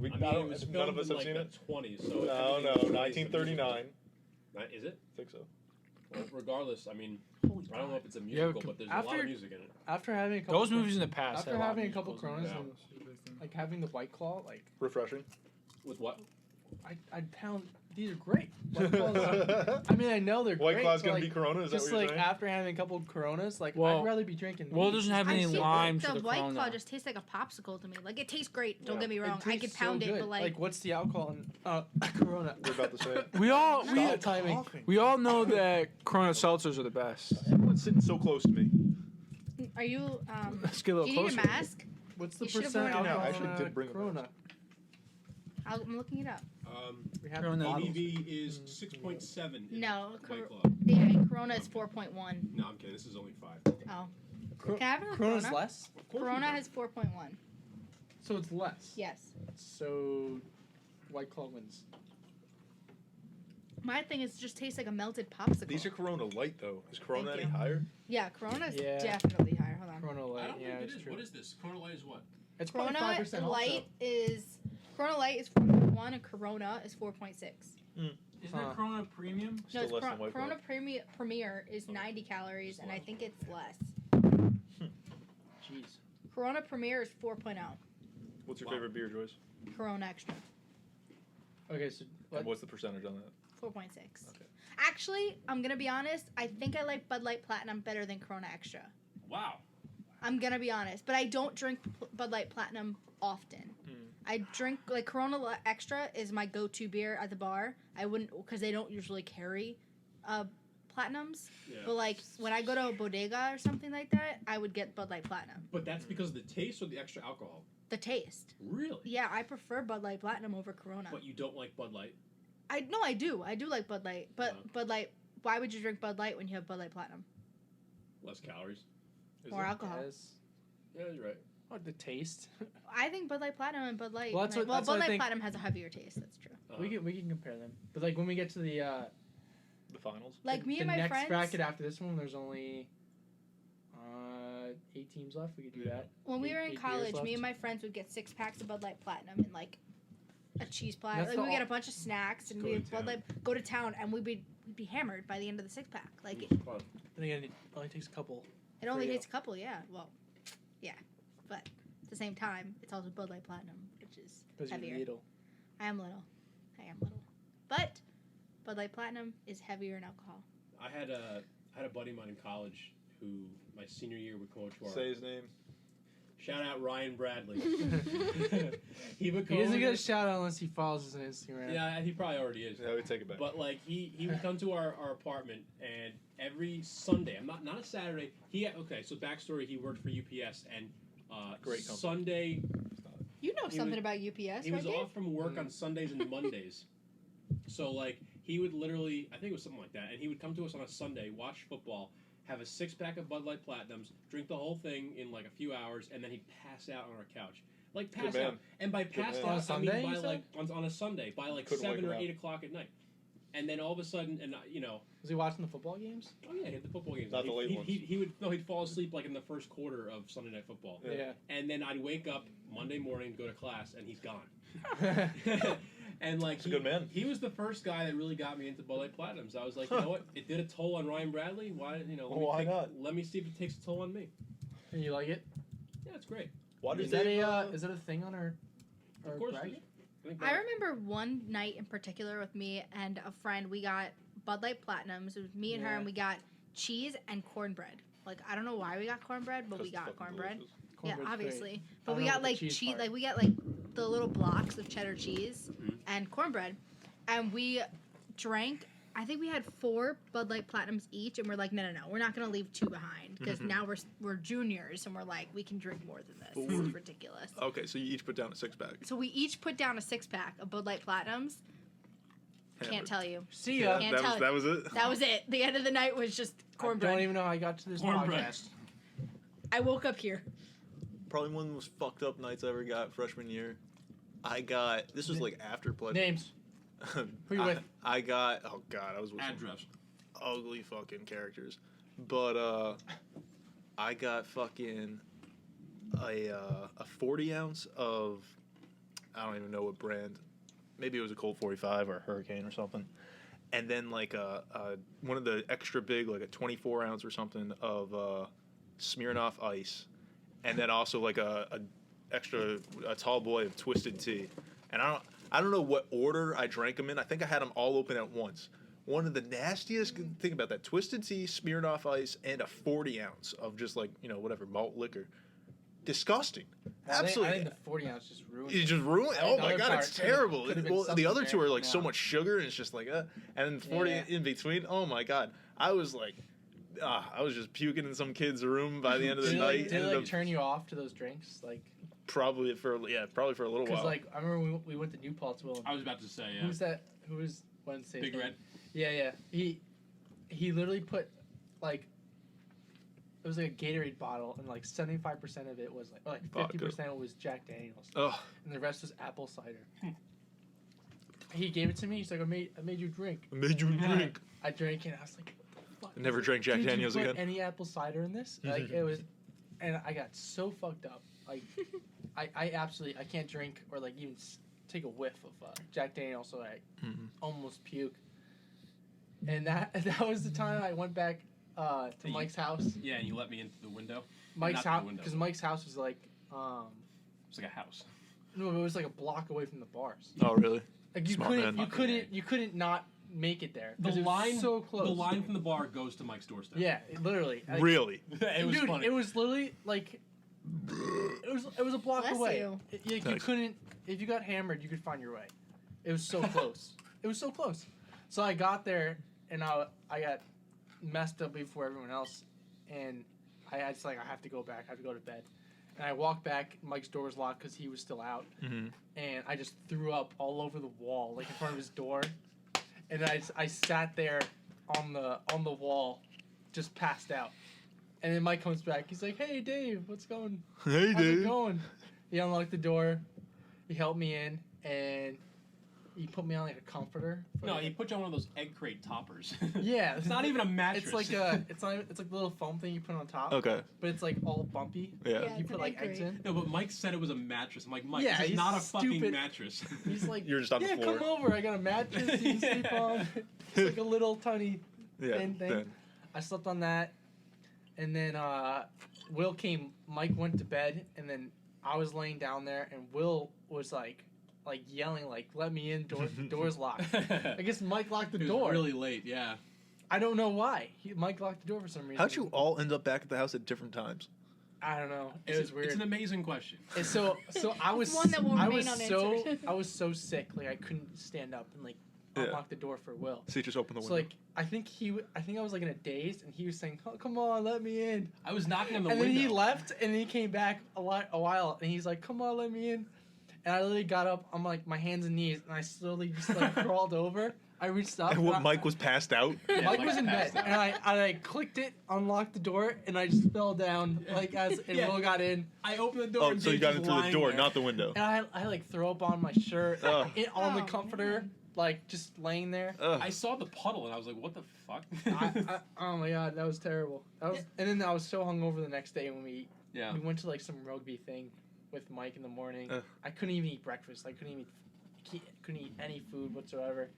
We- I mean, I don't- it was none filmed of us in have like seen the it? 20s, so No, everything no, in the 20s is a 1939. musical. Is it? I think so. Well, regardless, I mean, Holy I don't know God. if it's a Yeah, musical, but but there's a lot after- of music in it. After having a couple Those movies in the past. after had a lot of having a couple musicals in Coronas them. and like having the White Claw, like Refreshing. With what? I pound these are great. White Claws, I mean, I know they're White great. Claw's but, gonna like, be Corona. Is that just what you're like saying? after having a couple Coronas, like Well- I'd rather be drinking. Well, it these. doesn't have I any see, lime the to the White Corona. Claw just tastes like a popsicle to me. Like it tastes great. Don't Yeah. get me It wrong. I tastes could so pound it, good. but like, what's the alcohol in Corona? We're about to say it. We all Stop timing. we all know that Corona seltzers are the best. Everyone's sitting so close to me. are you? Let's get a Do little you need a closer. mask? What's the You should've percent worn it out. alcohol I actually in did bring a Corona? I'm looking it up. We have Corona. bottles. ABV is 6.7. in No, White Claw. yeah, Corona is 4.1. No, I'm kidding. This is only 5. Oh, Cor- can I have another Corona's Corona? less, Of course Corona you has 4.1. so it's less. Yes. So White Claw wins. My thing is, it just tastes like a melted popsicle. These are Corona Light though. Is Corona Thank any you. higher? Yeah, Corona is Yeah. definitely higher. Hold on. Corona I Light, don't yeah, think it it's is. true. What is this? Corona Light is what? It's probably Corona 5% Light is Corona Light is 4.1 and Corona is 4.6. Isn't Huh. that Corona Premium? Still No, it's less than White Claw. Corona Premier is 90 calories, and I think it's less. Jeez. Corona Premier is 4.0. What's your Wow. favorite beer, Joyce? Corona Extra, Okay, so And what's the percentage on that? 4.6. Okay. Actually, I'm gonna be honest. I think I like Bud Light Platinum better than Corona Extra. Wow. I'm gonna be honest, but I don't drink Bud Light Platinum often. I drink like Extra is my go-to beer at the bar. I wouldn't because they don't usually carry Platinums. Yeah. But like when I go to a bodega or something like that, I would get Bud Light Platinum. But that's because of the taste or the extra alcohol. The taste. Really? Yeah, I prefer Bud Light Platinum over Corona. But you don't like Bud Light. I do. I do like Bud Light, but Bud Light. Why would you drink Bud Light when you have Bud Light Platinum? Less calories. More alcohol. Yes. Yeah, you're right. Oh, the taste. I think Bud Light Platinum and Bud Light. Well, that's what- Bud that's what I Light think- Platinum has a heavier taste. That's true. We can compare them, but like when we get to the finals. Like me the and my next friends. bracket after this one, there's only 8 teams left. We could do Yeah. that. When we were in 8 beers college, me left. and my friends would get 6 packs of Bud Light Platinum and like a cheese platter. That's Like the we would get all- a bunch of snacks and Go we to would Bud town. Light go to town and we'd be hammered by the end of the 6-pack. Like It was fun. Then again, it only takes a couple. it only for you. takes a couple, yeah. Well, yeah, but at the same time, it's also Bud Light Platinum, which is Because you're heavier. little. I am little, but Bud Light Platinum is heavier in alcohol. I had a buddy of mine in college who my senior year would come over to our Say his name. shout out Ryan Bradley. He would He come doesn't over get a to- shout out unless he follows us on Instagram. Yeah, he probably already is. Yeah, we take it back. But like he would come to our apartment and every Sunday, I'm not a Saturday. So backstory, he worked for UPS and Great company. Sunday You know He something was- about UPS, he right, was Dave? off from work on Sundays and Mondays. So like he would literally, I think it was something like that, and he would come to us on a Sunday, watch football, have a 6-pack of Bud Light Platinums, drink the whole thing in like a few hours, and then he'd pass out on our couch. Like Good pass man. out, and by pass man. On a out, I Sunday, mean you by said? like on a Sunday, by like Couldn't wake 7 or him up. 8 o'clock at night, and then all of a sudden, and Was he watching the football games? oh yeah, he had the football games. Not the late ones. He'd fall asleep like in the first quarter of Sunday Night Football, Yeah. and then I'd wake up Monday morning, go to class, and he's gone. Yeah. And like He's a good man. he was the first guy that really got me into Bud Light Platinums. I was like, you know what? It did a toll on Ryan Bradley. Why, let me Why not? Let me see if it takes a toll on me. And you like it? Yeah, it's great. Why Is did that they? is that a thing on our Of course, it bracket? is. I think I that- remember one night in particular with me and a friend. We got Bud Light Platinums. It was me and her, Yeah. and we got cheese and cornbread. Like I don't know why we got cornbread, but we got cornbread. Yeah, Cornbread's obviously. great. But I we don't know got about the like cheese cheese. part. Like we got like the little blocks of cheddar cheese Mhm. and cornbread, and we drank. I think we had 4 Bud Light Platinums each, and we're like, no, we're not gonna leave 2 behind because Mhm. now we're juniors, and we're like, we can drink more than this. This is ridiculous. Okay, so you each put down a 6-pack. So we each put down a 6-pack of Bud Light Platinums. Can't tell you. See Yeah, ya. Can't tell. that was it. That was it. The end of the night was just I cornbread. don't even know how I got to this Cornbread. podcast. I woke up here. Probably one of the most fucked up nights I ever got freshman year. This was like after pledge. Names. Who you with? I got, oh god, I was with some address. ugly fucking characters. But I got fucking a 40 ounce of, I don't even know what brand. Maybe it was a Colt 45 or a Hurricane or something. And then like one of the extra big, like a 24 ounce or something of Smirnoff Ice. And then also like a tall boy of Twisted Tea. And I don't know what order I drank them in. I think I had them all open at once. One of the nastiest, think about that, Twisted Tea, Smirnoff Ice, and a 40 ounce of just like, whatever, malt liquor. Disgusting. Absolutely. I think the 40 ounce just ruined You it. just ruined. I Oh think the my other god, part it's could've- terrible. could've been Well, the something other two there, are like so yeah. much sugar, and it's just like, and then 40 Yeah. in between. Oh my god, I was like, I was just puking in some kid's room by the end of the Did night. it Ended like up turn you off to those drinks? Like, probably for a little because while. like I remember we went to New Paltzville. I was about to say, yeah. Who's that? Who was Wednesday? Big Red. Yeah. He literally put like it was like a Gatorade bottle, and like 75% of it was like 50% was Jack Daniels, Oh, and the rest was apple cider. He gave it to me. He's like, I made you drink. I made you drink. I drank it. And I was like, what the fuck? I never drank Jack Did Daniels you put again. any apple cider in this? Like it was, and I got so fucked up. Like I absolutely I can't drink or like even take a whiff of Jack Daniels, so I Mhm. almost puke. And that was the time I went back to you- Mike's house. Yeah, and you let me into the window. Mike's Not the house window. because Mike's house was like It's like a house. no, it was like a block away from the bars. Oh really? Like you Smart couldn't man. you couldn't not make it there. The 'cause it was line, so close. The line from the bar goes to Mike's doorstep. Yeah, literally. Like, Really? it was dude, funny. it was literally like it was a block Bless away. you. You Thanks. couldn't if you got hammered, you could find your way. It was so close. It was so close. So I got there and I got messed up before everyone else, and I just like I have to go back. I have to go to bed, and I walked back. Mike's door was locked because he was still out, and I just threw up all over the wall, like in front of his door, and I sat there on the wall, just passed out, and then Mike comes back. He's like, "Hey Dave, what's going? Hey, How's it Dave. going?" He unlocked the door, he helped me in, and he put me on like a comforter. No, he put you on one of those egg crate toppers. Yeah, It's not even a mattress. It's like it's like the little foam thing you put on top. Okay. But it's like all bumpy. Yeah. Yeah. You It's put an like egg eggs crate. in. No, but Mike said it was a mattress. I'm like, Mike, Yeah, this is he's not a fucking stupid. mattress. He's like, You're just on the yeah, floor. come over. I got a mattress you can sleep on. It's like a little tiny Yeah. thin thing. then- I slept on that, and then Will came. Mike went to bed, and then I was laying down there, and Will was like yelling, like, "Let me in! Door's locked." I guess Mike locked the It was door. really late, yeah. I don't know why. Mike locked the door for some reason. How'd you all end up back at the house at different times? I don't know. It It's was weird. It's an amazing question. And so I was one that will I remain was so unanswered. I was so sick, like I couldn't stand up and like Yeah. unlock the door for Will. So you just open the So window. like I think I was like in a daze, and he was saying, "Oh, come on, let me in." I was knocking on the And window. then he left, and then he came back a while, and he's like, "Come on, let me in." And I literally got up on like my hands and knees, and I slowly just like crawled over. I reached up. and what, I- Mike was passed out? Yeah, Mike Mike was in bed, passed out. and I clicked it, unlocked the door, and I just fell down like as and Yeah. Will got in. I opened the door. Oh, and so you Dave got was in through the lying door, there. not the window. And I like throw up on my shirt Ugh. on the Oh, comforter, man. like just laying there. Ugh. I saw the puddle and I was like, what the fuck? Oh my god, that was terrible. And then I was so hungover the next day when we yeah. went to like some rugby thing with Mike in the morning. Ugh. I couldn't even eat breakfast. I couldn't eat any food whatsoever.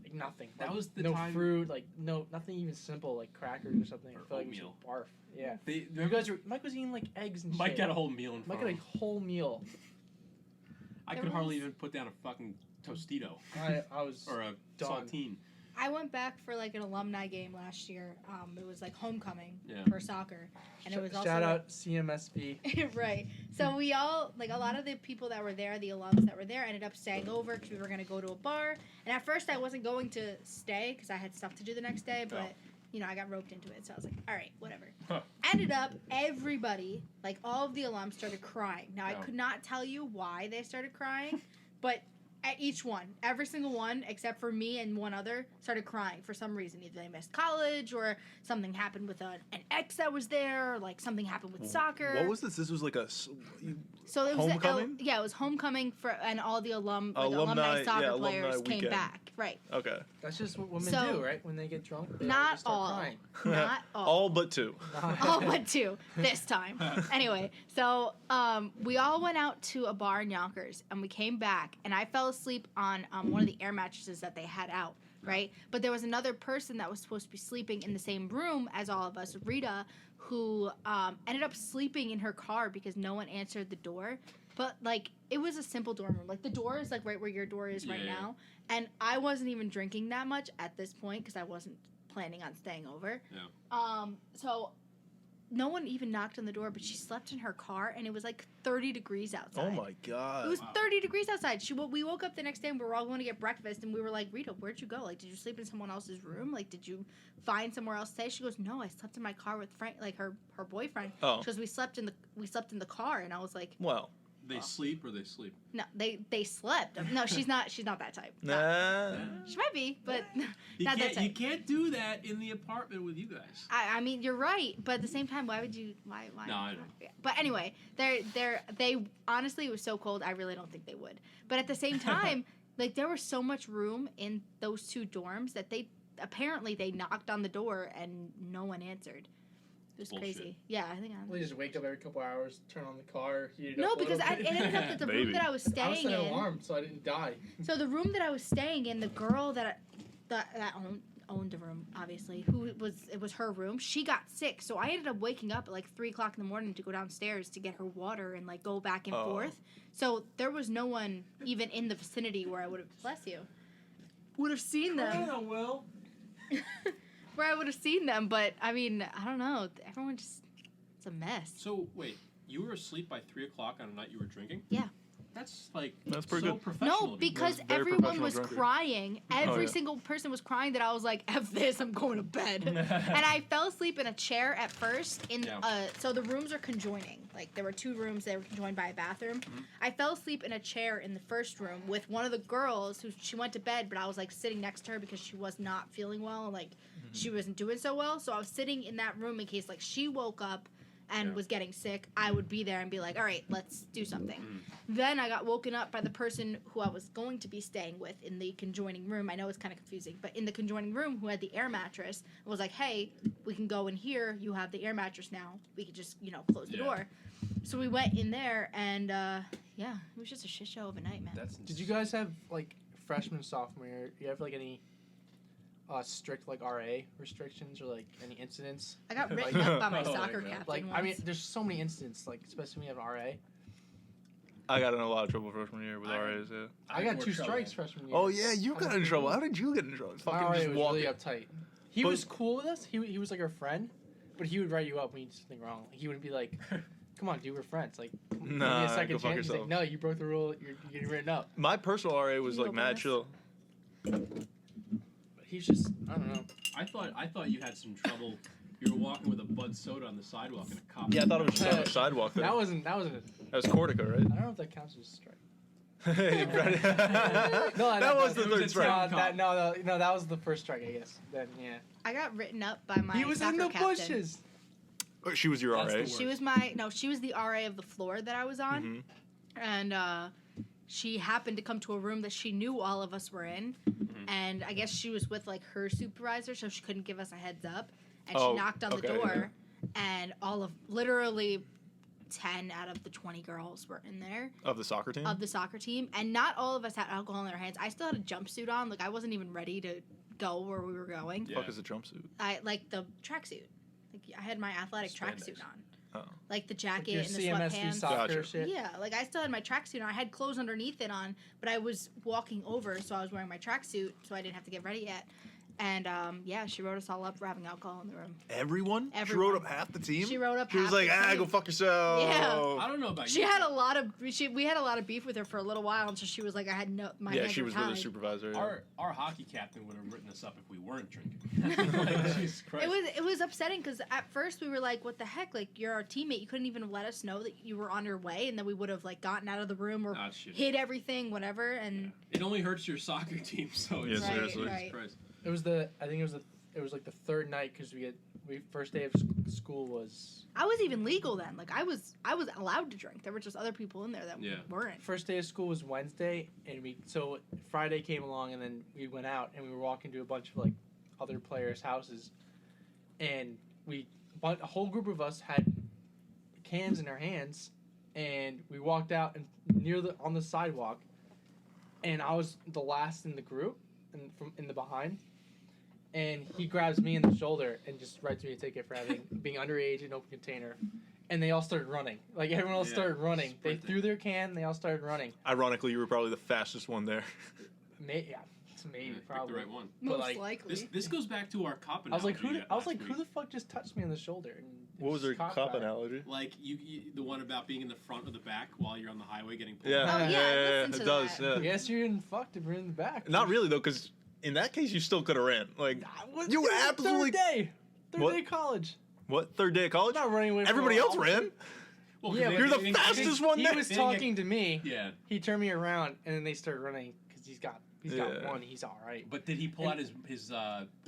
Like nothing. That Like, was the no time- fruit. Like nothing even simple like crackers or something. Or I felt like it was oatmeal. barf. Yeah. They, You guys were Mike was eating like eggs and Mike shit. got a whole meal in Mike front got of him. a whole meal. I There could hardly was- even put down a fucking Tostito I was or a Done. saltine. I went back for like an alumni game last year. It was like homecoming Yeah. for soccer, and it was also shout out CMSB. right. So we all like a lot of the people that were there, the alums that were there, ended up staying over because we were gonna go to a bar. And at first, I wasn't going to stay because I had stuff to do the next day, but. Oh. You know, I got roped into it, so I was like, all right, whatever. Huh. Ended up, everybody, like all of the alums, started crying. Now, I Oh. could not tell you why they started crying, but at each one, every single one, except for me and one other, started crying for some reason. Either they missed college, or something happened with an ex that was there, or like something happened with soccer. What was this? This was like a. So it was Homecoming? yeah, it was homecoming for, and all the alumni Alumni- soccer yeah, alumni players came weekend. back. Right. Okay. That's just what women So- do, right? When they get drunk, they Not just start all. crying. Not all. All but two. All but two this time. Anyway, so we all went out to a bar in Yonkers, and we came back, and I fell asleep on one of the air mattresses that they had out, right? But there was another person that was supposed to be sleeping in the same room as all of us, Rita, who ended up sleeping in her car because no one answered the door. But like it was a simple dorm room. Like the door is like right where your door is right Yeah. now, and I wasn't even drinking that much at this point because I wasn't planning on staying over. Yeah. So no one even knocked on the door, but she slept in her car, and it was like 30 degrees outside. Oh my god. It was Wow. 30 degrees outside. We woke up the next day, and we were all going to get breakfast, and we were like, Rita, where'd you go? Like, did you sleep in someone else's room? Like, did you find somewhere else to stay? She goes, no, I slept in my car with Frank, like her boyfriend. Oh. She goes, we slept in the car, and I was like, Well. They sleep or they sleep. no, they slept. No, she's not that type. No. Nah. She might be, but You not that can't, you type. can't do that in the apartment with you guys. I mean, you're right, but at the same time, why would you? Why? No, I know. Yeah. But anyway, they honestly, it was so cold. I really don't think they would. But at the same time, like there was so much room in those two dorms that they knocked on the door and no one answered. It was Bullshit. crazy. Yeah, I think. We just wake up every couple hours, turn on the car, heat it No, up a because little it bit. ended up that the room Maybe. that I was I was staying set an in. alarm so I didn't die. So the room that I was staying in, the girl that owned the room, obviously, it was her room. She got sick, so I ended up waking up at like 3:00 in the morning to go downstairs to get her water and like go back and Oh. forth. So there was no one even in the vicinity where I would have seen them. Will. Where I would have seen them, but I mean, I don't know. Everyone just, it's a mess. So wait, you were asleep by 3 o'clock on a night you were drinking? That's like That's pretty so good. professional. No, of you. because That's very everyone professional was drunker. crying. Every yeah. single person was crying that I was like, F this, I'm going to bed. And I fell asleep in a chair at first. So the rooms are conjoining. Like, there were 2 rooms that were conjoined by a bathroom. Mm-hmm. I fell asleep in a chair in the first room with one of the girls who she went to bed, but I was like sitting next to her because she was not feeling well. Like, she wasn't doing so well. So I was sitting in that room in case like she woke up and was getting sick, I would be there and be like, all right, let's do something. Then I got woken up by the person who I was going to be staying with in the conjoining room. I know it's kind of confusing, but in the conjoining room, who had the air mattress, was like, hey, we can go in here. You have the air mattress now. We could just, close the door. So we went in there, and it was just a shit show of a night, man. Did you guys have like freshman, sophomore year? You have like any strict like RA restrictions or like any incidents? I got Like- written up by my Oh my soccer God. captain Like once. I mean, there's so many incidents. Like especially when you have an RA. I got in a lot of trouble freshman year with I- RAs. Yeah. I got 2 strikes freshman year. Oh yeah, you How got did in you trouble. do? How did you get in trouble? My Fucking RA just was walking. really uptight. He But- was cool with us. He was like our friend, but he would write you up when you did something wrong. He wouldn't be like, "Come on, dude, we're friends." Like, give me Nah, a second go fuck chance. He's like, yourself. "No, you broke the rule. You're getting written up." My personal RA was You like go, mad Boris. chill. But he's just, I don't know. I thought you had some trouble. You were walking with a Bud Soda on the sidewalk and a cop. Yeah, I thought it was just on the sidewalk there. That wasn't. That was. That was Cortica, right? I don't know if that counts as a strike. no, that was the it was third a strike. No, that was the first strike, I guess. Then yeah. I got written up by my He was in soccer the captain. bushes. She was your That's RA. the She was the RA of the floor that I was on. Mhm. And she happened to come to a room that she knew all of us were in, and I guess she was with like her supervisor, so she couldn't give us a heads up, and Oh, she knocked on okay, the door, and all of literally 10 out of the 20 girls were in there Of the soccer team? of the soccer team, and not all of us had alcohol in our hands. I still had a jumpsuit on, like I wasn't even ready to go where we were going. Yeah. Fuck is a jumpsuit? I like the tracksuit, like I had my athletic Spandex. tracksuit on, Oh. like the Like jacket your and the CMSU sweatpants. soccer Gotcha. shit. Yeah, like I still had my tracksuit on. I had clothes underneath it on, but I was walking over, so I was wearing my tracksuit, so I didn't have to get ready yet. And she wrote us all up for having alcohol in the room. Everyone? She Everyone. wrote up half the team? She wrote up. She was half like, the team. go fuck yourself. Yeah. I don't know about She you. had a lot of. We had a lot of beef with her for a little while, and so she was like, I had no. My Yeah, hands she were was with her tied. supervisor. Yeah. Our hockey captain would have written us up if we weren't drinking. Like, Jesus Christ. It was upsetting because at first we were like, "What the heck? Like you're our teammate. You couldn't even let us know that you were on your way, and then we would have like gotten out of the room or Ah, shit. hid everything, whatever." And It only hurts your soccer team, so Yeah, it's Right, seriously. right. Christ. It was it was like the third night because we first day of school was I was even legal then. Like I was allowed to drink. There were just other people in there that Yeah. weren't. first day of school was Wednesday, and so Friday came along, and then we went out and we were walking to a bunch of like other players' houses, and a whole group of us had cans in our hands, and we walked out and on the sidewalk, and I was the last in the group and from in the behind. And he grabs me in the shoulder and just writes me a ticket for being underage in open container. And they all started running. Like everyone else Yeah, started running. They sprinting. threw their can. They all started running. Ironically, you were probably the fastest one there. Yeah, it's maybe Pick probably. the right one. Most like, likely. This goes back to our cop I was like, analogy last who week. the fuck just touched me on the shoulder? And What was this her cop cop guy. analogy? Like you, the one about being in the front or the back while you're on the highway getting pulled. Yeah, Oh, yeah, yeah, listen it to does. that. Yeah. Yes, you're in fucked if you're in the back. Not really though, because in that case, you still could have ran. Like, you It was absolutely. Third What? day college. What? Third day of college? I'm not running away. From Everybody an else officer. ran. Well, 'cause Yeah, they- You're the they- fastest one He there. was They didn't talking to me. Yeah, He turned me around, and then they started running because he's got Yeah. one. He's all right. but did he pull out his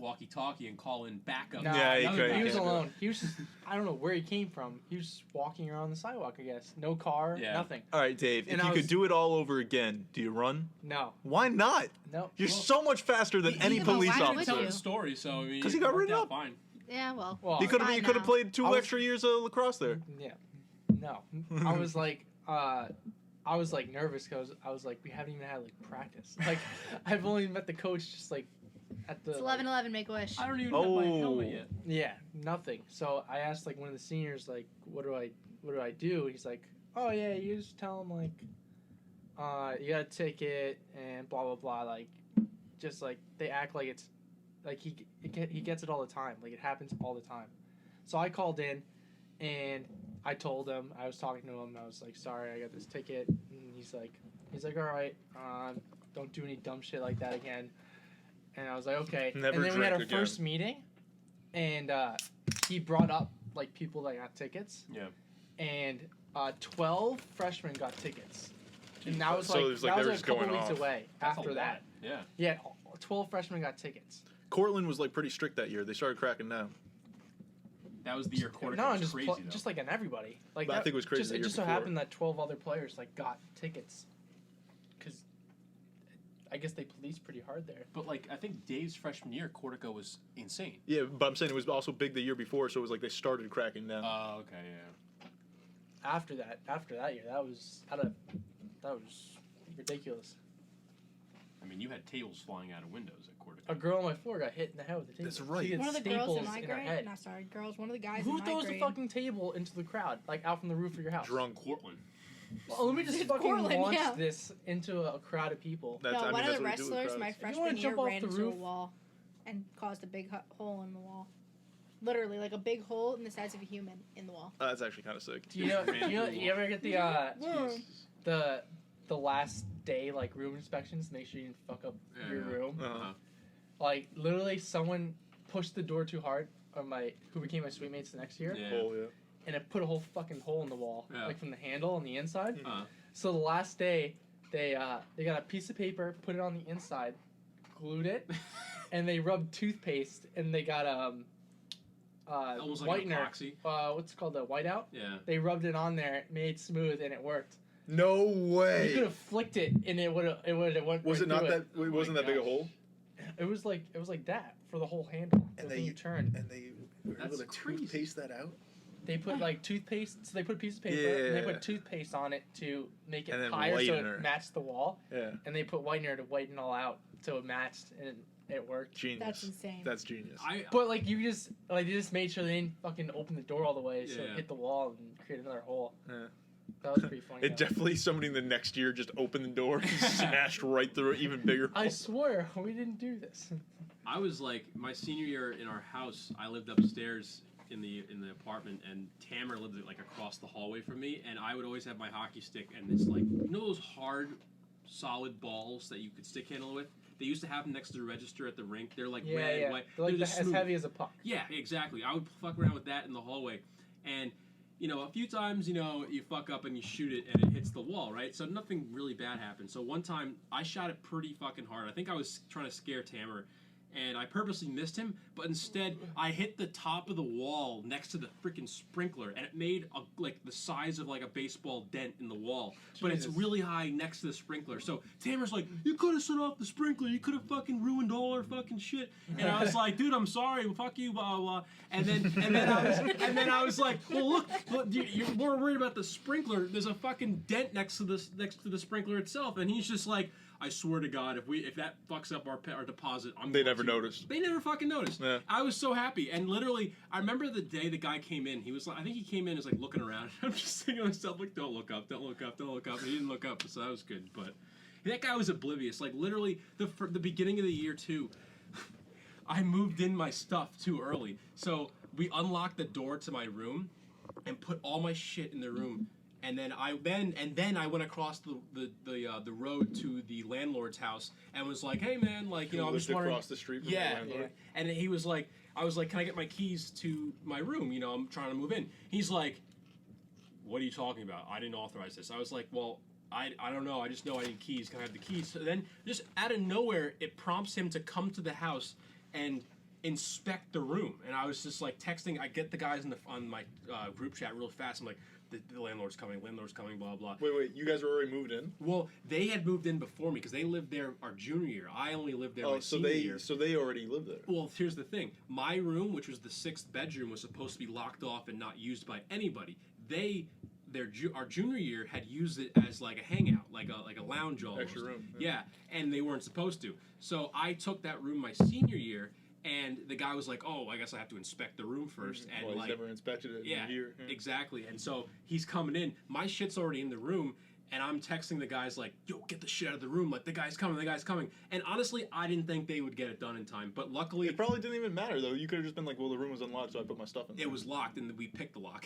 walkie-talkie and call in backup? Nah, Yeah, he Another could- he was backup. alone. He was just, I don't know where he came from. He was just walking around the sidewalk, I guess. No car, Yeah. nothing. All right, Dave. And if I you was- could do it all over again, do you run? No, Why not? no. You're Well, so much faster than he- any he- police why would officer. Tell you? the story, so I mean, 'Cause he got it worked written out up. Fine. Yeah, well. Well, You could Fine have. You could have now. played 2 I was- extra years of lacrosse there. Yeah, no. I was like, nervous because I was like, we haven't even had like practice. Like, I've only met the coach just like at the. It's 11:11. Make a wish. I don't even have my Oh. helmet yet. Yeah, nothing. So I asked like one of the seniors like, what do I do? He's like, oh yeah, you just tell him like, you got a ticket and blah blah blah. Like, just like they act like it's like he gets it all the time. Like it happens all the time. So I called in, and I told him I was talking to him. I was like, sorry, I got this ticket. And he's like, all right, don't do any dumb shit like that again. And I was like, okay. Never and then we had our drink again. first meeting, and he brought up like people that got tickets. Yeah. And 12 freshmen got tickets. And that was So like, it was like that they was were like a just couple going weeks off. away That's after a that. lot. Yeah. Yeah, 12 freshmen got tickets. Cortland was like pretty strict that year. They started cracking down. That was the year Cortico No, was just crazy, though. just like on everybody. Like But I that- think it was crazy Just, the it year just so before. happened that 12 other players like got tickets, because I guess they policed pretty hard there. But like, I think Dave's freshman year, Cortico was insane. Yeah, but I'm saying it was also big the year before, so it was like they started cracking down. Oh, okay, yeah. After that year, that was ridiculous. I mean, you had tables flying out of windows at A Cortico. girl on my floor got hit in the head with a table. That's right. She had One of the girls in staples my her grade. head. No, sorry, girls. One of the guys Who in my throws grade. a fucking table into the crowd, like out from the roof of your house? Drunk. Cortland. Well, let me just It's fucking Portland, launch yeah. this into a crowd of people. That's, No, I mean, one that's of the what we do with wrestlers crowds. my wanna freshman year jump off ran the into a roof? wall and caused a big hole in the wall. Literally, like a big hole in the size of a human in the wall. That's actually kind of sick. Do you ever get the last day like room inspections? Make sure you didn't fuck up your Yeah. room. Uh-huh. Like literally, someone pushed the door too hard on who became my suite mates the next year, Yeah. Oh, yeah. and it put a whole fucking hole in the wall, Yeah. like from the handle on the inside. Uh, So the last day, they got a piece of paper, put it on the inside, glued it, and they rubbed toothpaste, and they got almost like an whitener. epoxy. What's it called, the whiteout? Yeah. They rubbed it on there, made it smooth, and it worked. No You way. could have flicked it, and it would have went. Was right it not through that? It wasn't my that big a gosh. hole. It was like that for the whole handle. And The they- thing you turn. And they were That's able to crazy. toothpaste that out. They put like toothpaste. So they put a piece of paper, and they Yeah. put toothpaste on it to make it And then higher, so whitener. it matched the wall. Yeah. And they put whitener to whiten all out, so it matched, and it worked. Genius. That's insane. That's genius. But like they just made sure they didn't fucking open the door all the way, so it Yeah. hit the wall and create another hole. Yeah. That was pretty funny. It definitely somebody the next year just opened the door and smashed right through it, even bigger. I swear we didn't do this. I was like, my senior year in our house, I lived upstairs in the apartment, and Tamara lived like across the hallway from me, and I would always have my hockey stick and this like, you know those hard, solid balls that you could stick handle with? They used to have them next to the register at the rink. They're like Yeah, red, yeah. white. They're like just as smooth. heavy as a puck. Yeah, exactly. I would fuck around with that in the hallway, and a few times, you fuck up and you shoot it and it hits the wall, right? So nothing really bad happened. So one time I shot it pretty fucking hard. I think I was trying to scare Tamer, and I purposely missed him, but instead I hit the top of the wall next to the freaking sprinkler, and it made like the size of like a baseball dent in the wall. But it's Jesus. really high next to the sprinkler. So Tamer's like, "You could have set off the sprinkler. You could have fucking ruined all our fucking shit." And I was like, "Dude, I'm sorry. Fuck you, blah blah." And then I was like, "Well, look, you're more worried about the sprinkler. There's a fucking dent next to the sprinkler itself." And he's just like, "I swear to God, if that fucks up our deposit, They never noticed. They never fucking noticed." Yeah. I was so happy, and literally, I remember the day the guy came in. He was like, I think he came in as like looking around. I'm just thinking to myself like, "Don't look up, don't look up, don't look up." And he didn't look up, so that was good. But that guy was oblivious. Like literally, the beginning of the year too. I moved in my stuff too early, so we unlocked the door to my room, and put all my shit in the room. And then I went across the road to the landlord's house and was like, "Hey man, like I'm Lived just wondering." across the street from Yeah, the landlord. and he was like, I was like, "Can I get my keys to my room? I'm trying to move in." He's like, "What are you talking about? I didn't authorize this." I was like, "Well, I don't know. I just know I need keys. Can I have the keys?" So then, just out of nowhere, it prompts him to come to the house and inspect the room. And I was just like texting. I get the guys on my group chat real fast. I'm like, the landlord's coming, blah blah. Wait, you guys were already moved in? Well, they had moved in before me because they lived there our junior year. I only lived there my senior year. So they already lived there. Well, here's the thing. My room, which was the 6th bedroom, was supposed to be locked off and not used by anybody. Our junior year had used it as like a hangout, like a lounge almost. Extra room. Yeah, and they weren't supposed to. So I took that room my senior year, and the guy was like, "Oh, I guess I have to inspect the room first." And Well, he's like, never inspected it in yeah, a year. Yeah. exactly. And so he's coming in. My shit's already in the room, and I'm texting the guys like, "Yo, get the shit out of the room! Like the guy's coming!" And honestly, I didn't think they would get it done in time, but luckily It probably didn't even matter though. You could have just been like, well, the room was unlocked, so I put my stuff in. it was locked, and we picked the lock.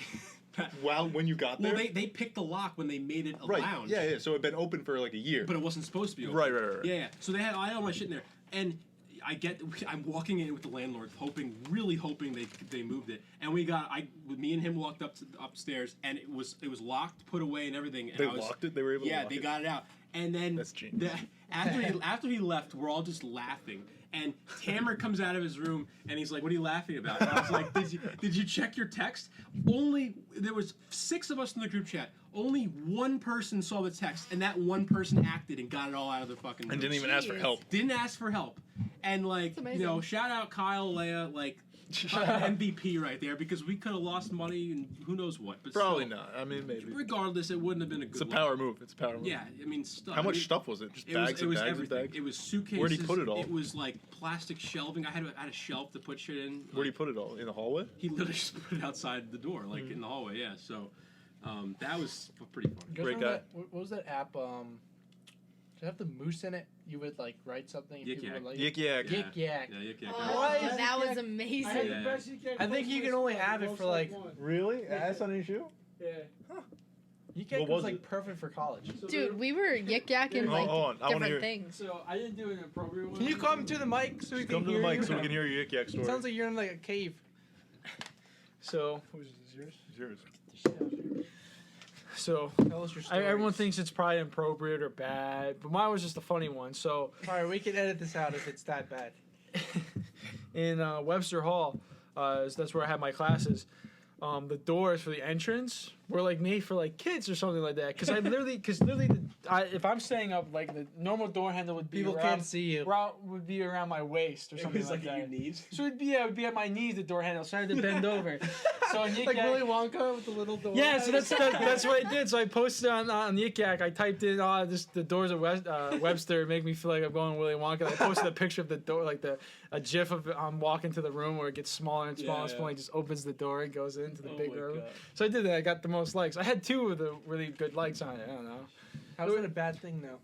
Wow, when you got there. Well, they picked the lock when they made it a Right. lounge. Yeah. So it'd been open for like a year. But it wasn't supposed to be open. Right. Yeah. So I had all my shit in there, and I'm walking in with the landlord, really hoping they moved it, and me and him walked upstairs, and it was locked, put away, and everything. And They locked it. They were able to Yeah, lock they it. got it out, and then That's genius. after he left, we're all just laughing. And Tammer comes out of his room and he's like, "What are you laughing about?" And I was like, "Did you check your text?" There was 6 of us in the group chat. Only one person saw the text, and that one person acted and got it all out of the fucking room. And didn't even ask for Jeez. help. Didn't ask for help. And like, That's you know, amazing. shout out Kyle, Leia, like fucking MVP right there, because we could have lost money and who knows what. But Probably still, not. I mean, maybe. Regardless, it wouldn't have been a good. It's a look. power move. It's a power move. Yeah, I mean, stuff. How I much mean, stuff was it? Just It was, bags it and was bags everything. and bags? It was suitcases. Where'd he put it all? It was like plastic shelving. I had a shelf to put shit in. Where'd he put it all? In the hallway? He literally just put it outside the door, like in the hallway. Yeah, so that was pretty funny. You guys Great remember guy. What was that app? Did it have the moose in it? You would like write something. and Yik people would Yak. like Yik yak. Yik yak. Yeah, Yik Yak. Oh, Why is that it- was I amazing. had Yeah. the best Yik Yak I think you can only have it for, like, Really? Ass on his shoe? Yeah. Yik yak What was was like it? perfect for college. So Dude, we were yik yakking Oh, like hold on. I wanna hear- different things. So I didn't do an appropriate one. Can you come to the mic so we can Come to hear the mic you? so we can hear your yik yak story. It sounds like you're in like a cave. So, who's this, yours? It's yours. So, Tell us your story. everyone thinks it's probably inappropriate or bad, but mine was just a funny one. So, All right, we can edit this out if it's that bad. in Webster Hall, that's where I had my classes. The doors for the entrance were like made for like kids or something like that. Because if I'm staying up, like the normal door handle would be People around, can't see you. would be around my waist or something like that. knees. So it would be at my knees, the door handle, so I had to bend over. So in Yik Like Yak- Willy Wonka with the little door. yeah, so that's what I did. So I posted on Yik Yak. I typed in the doors of Webster, make me feel like I'm going Willy Wonka. I posted a picture of the door, like a GIF of I'm walking to the room where it gets smaller and smaller and Yeah, smaller. It just opens the door and goes into the Oh big my room. God. So I did that. I got the most likes. I had 2 of the really good likes on it. I don't know. How's that a bad thing though?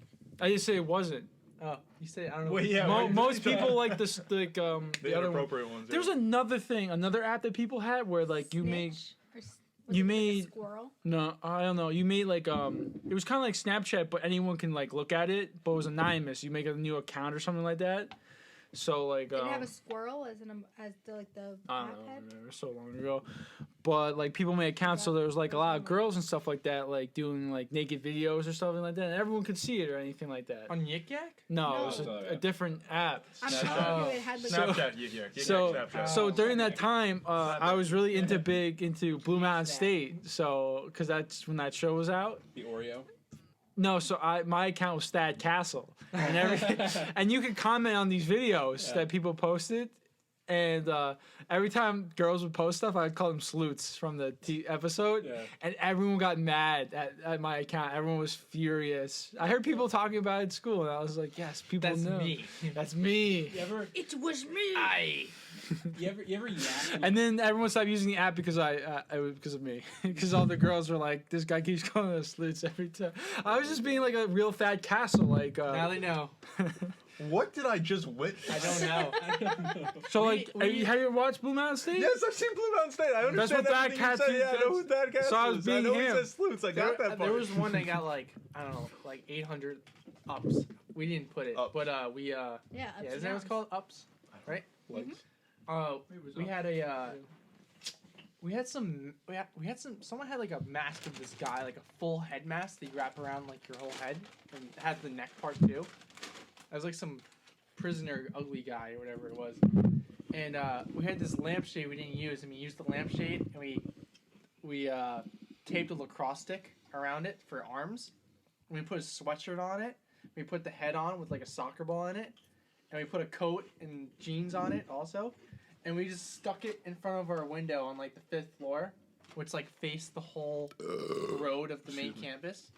I just say it wasn't. Oh, you say I don't know. Wait, yeah. Mo- why- most people like this, like The the other one. inappropriate ones. There was another app that people had where like you made. Snitch or s- you was it like a made- squirrel. No, I don't know. You made like it was kind of like Snapchat, but anyone can like look at it, but it was anonymous. You make a new account or something like that. So like Did it have a squirrel as the I app don't know, head? man, it was so long ago. But like people made accounts, so there was like a lot of girls and stuff like that, like doing like naked videos or something like that, and everyone could see it or anything like that. On Yik Yak? No, it was No. a different app. I'm Snapchat. telling you, it had like Snapchat yik yak. Yik So, yak Snapchat. so during that Snapchat. time, I was really into Blue Mountain State. So, because that's when that show was out. The Oreo. No, so my account was Thad Castle, and and you could comment on these videos that people posted, and every time girls would post stuff, I'd call them sleuths from the episode, Yeah. and everyone got mad at my account. Everyone was furious. I heard people talking about it at school, and I was like, yes, people That's know. me. That's me. You ever it was me. you ever yak? And then everyone stopped using the app because it was because of me. Because all the girls were like, "This guy keeps calling us sleuths every time." I was just being like a real Thad Castle, like. Now they know. What did I just witness? I don't know. So We- like, we- have you watched Blue Mountain State? Yes, I've seen Blue Mountain State. I understand That's what Thad everything you Castle say. Yeah, I know who does. Thad Castle So I was is. being I know he him. says sleuths. I got that part. There was one that got like I don't know, like 800 ups. We didn't put it, Ups. but we Yeah, yeah, ups is and that what it's downs. called? Ups, right? Likes. We had a we had some someone had like a mask of this guy, like a full head mask that you wrap around like your whole head and it had the neck part too. It was like some prisoner ugly guy or whatever it was. And we had this lampshade we didn't use, and we used the lampshade and we taped a lacrosse stick around it for arms. And we put a sweatshirt on it. We put the head on with like a soccer ball in it. And we put a coat and jeans on it also. And we just stuck it in front of our window on like the 5th floor, which like faced the whole road of the main campus.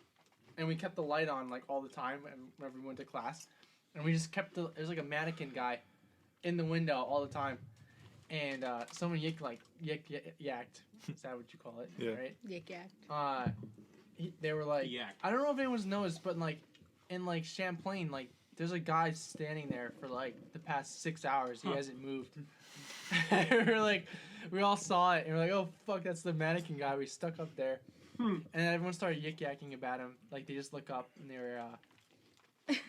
And we kept the light on like all the time and whenever we went to class. And we just kept it was like a mannequin guy in the window all the time. And someone yacked. Is that what you call it? Yeah. Right? Yik yak. they were like, Yak. I don't know if anyone's noticed, but in Champlain, like there's a guy standing there for like the past 6 hours. He Huh. hasn't moved. We all saw it and we're like, oh fuck, that's the mannequin guy. We stuck up there, and everyone started yik-yakking about him. Like they just look up and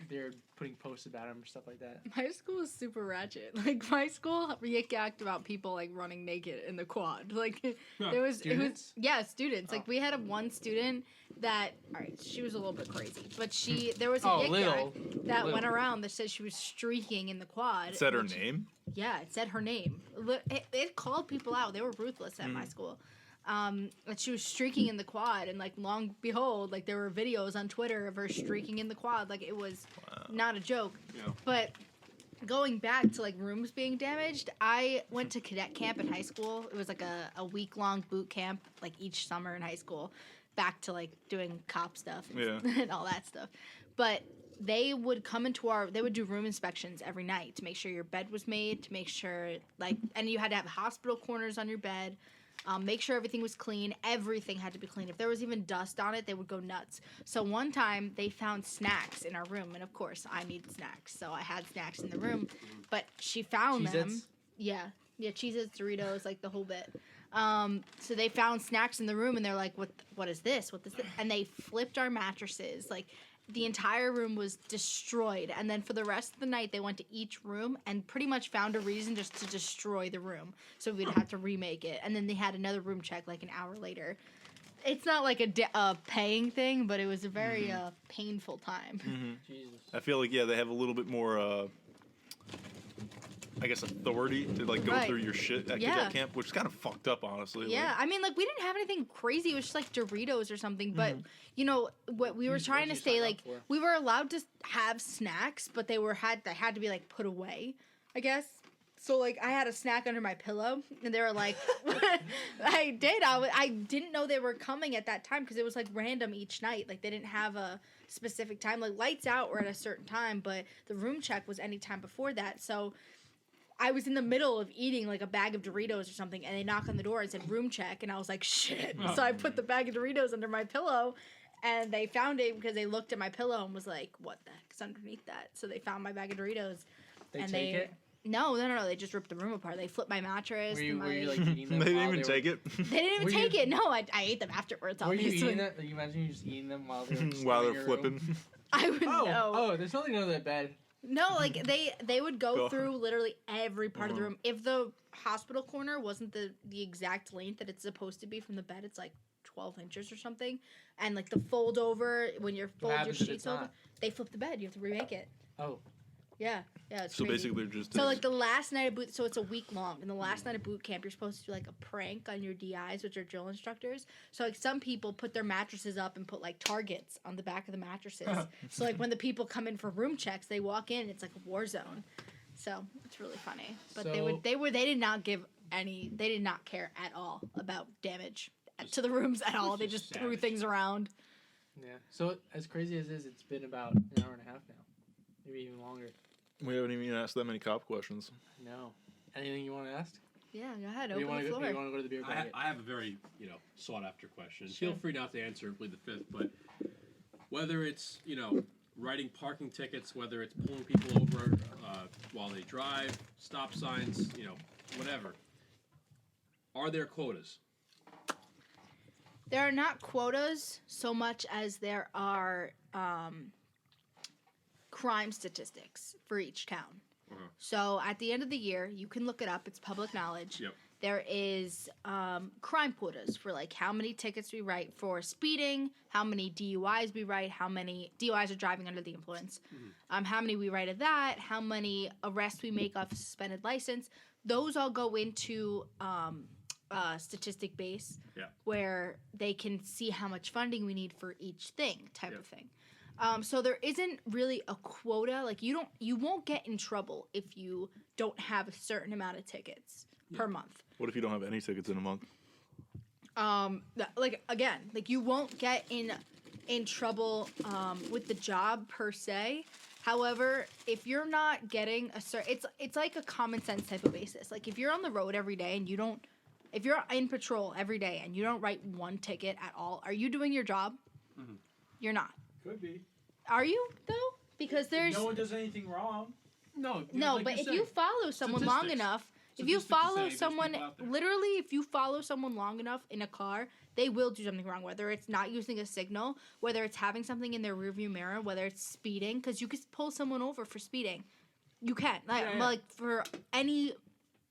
they're putting posts about him or stuff like that. My school is super ratchet. Like my school yik-yacked about people like running naked in the quad. Like there was Students? students. Like we had one student that she was a little bit crazy, but there was a Oh, yik-yak little. that Little. went around that said she was streaking in the quad. Said her which- name. Yeah, it said her name. It called people out. they were ruthless at my school. And she was streaking in the quad, and like long behold, like there were videos on Twitter of her streaking in the quad. Like it was not a joke. Yeah. But going back to like rooms being damaged, I went to cadet camp in high school. It was like a week long boot camp, like each summer in high school, back to like doing cop stuff and all that stuff. But they would come they would do room inspections every night to make sure your bed was made, to make sure and you had to have hospital corners on your bed. Make sure everything was clean. Everything had to be clean. If there was even dust on it, they would go nuts. So one time they found snacks in our room, and of course I need snacks, so I had snacks in the room. But she found them. Cheez-Its? Yeah, Cheez-Its, Doritos, like the whole bit. So they found snacks in the room, and they're like, "What is this? What is this?" And they flipped our mattresses, like. The entire room was destroyed, and then for the rest of the night they went to each room and pretty much found a reason just to destroy the room, so we'd have to remake it. And then they had another room check like an hour later. It's not like a paying thing, but it was a very painful time. Jesus. I feel like they have a little bit more I guess authority to like go Right. through your shit at Yeah. cadet camp, which is kind of fucked up, honestly. Yeah, I mean, like we didn't have anything crazy. It was just like Doritos or something. But you know what we were trying to you stay sign up like for? we were allowed to have snacks, but they had to be like put away, I guess. So like I had a snack under my pillow, and they were like, I didn't know they were coming at that time because it was like random each night. Like they didn't have a specific time. Like lights out were at a certain time, but the room check was any time before that. So. I was in the middle of eating like a bag of Doritos or something, and they knocked on the door and said room check, and I was like, shit. So I put the bag of Doritos under my pillow, and they found it because they looked at my pillow and was like, what the heck's underneath that? So they found my bag of Doritos. They and take it? No, they just ripped the room apart. They flipped my mattress. Were you my, like eating them? They didn't while even they take it they didn't even were take you- it. No, I ate them afterwards, Were you obviously. eating it? Like, imagine you just eating them while they're while in they're your flipping. room. I would know. Oh, there's nothing under that bed. No, like they would go Go. through literally every part of the room. If the hospital corner wasn't the exact length that it's supposed to be from the bed, it's like 12 inches or something. And like the fold over when you're fold your happens if sheets it's over, not? they flip the bed. You have to remake it. Oh. Yeah, it's So crazy. basically, they're just So like the last night of boot, so it's a week long, and the last night of boot camp, you're supposed to do like a prank on your DIs, which are drill instructors. So like some people put their mattresses up and put like targets on the back of the mattresses. So like when the people come in for room checks, they walk in, it's like a war zone. So it's really funny. But So- they did not care at all about damage to the rooms at all. They just just threw savage. things around. Yeah. So as crazy as it is, it's been about an hour and a half now. Maybe even longer. we haven't even asked that many cop questions. No. Anything you want to ask? Yeah, go ahead, Or you open want the to floor. go to the beer I bucket? have a very sought after question. Sure. Feel free not to answer and plead the fifth, but whether it's writing parking tickets, whether it's pulling people over while they drive, stop signs, whatever. Are there quotas? There are not quotas so much as there are crime statistics for each town. Uh-huh. So at the end of the year, you can look it up. It's public knowledge. Yep. There is crime quotas for like how many tickets we write for speeding, how many DUIs we write, how many DUIs are driving under the influence, how many we write of that, how many arrests we make off a suspended license. Those all go into statistic base Yeah. where they can see how much funding we need for each thing type Yep. of thing. So there isn't really a quota. Like you won't get in trouble if you don't have a certain amount of tickets per month. What if you don't have any tickets in a month? Like you won't get in trouble with the job per se. However, if you're not getting a certain, it's like a common sense type of basis. Like if you're on the road every day and you don't, if you're in patrol every day and you don't write one ticket at all, are you doing your job? You're not. Could be. Are you though? Because there's No one does anything wrong. No, no, like but you if said, you follow someone long statistics. enough, if you Statistics say follow there's someone, people out there. literally, if you follow someone long enough in a car, they will do something wrong. Whether it's not using a signal, whether it's having something in their rearview mirror, whether it's speeding, because you could pull someone over for speeding. You can, like, Yeah, yeah. like for any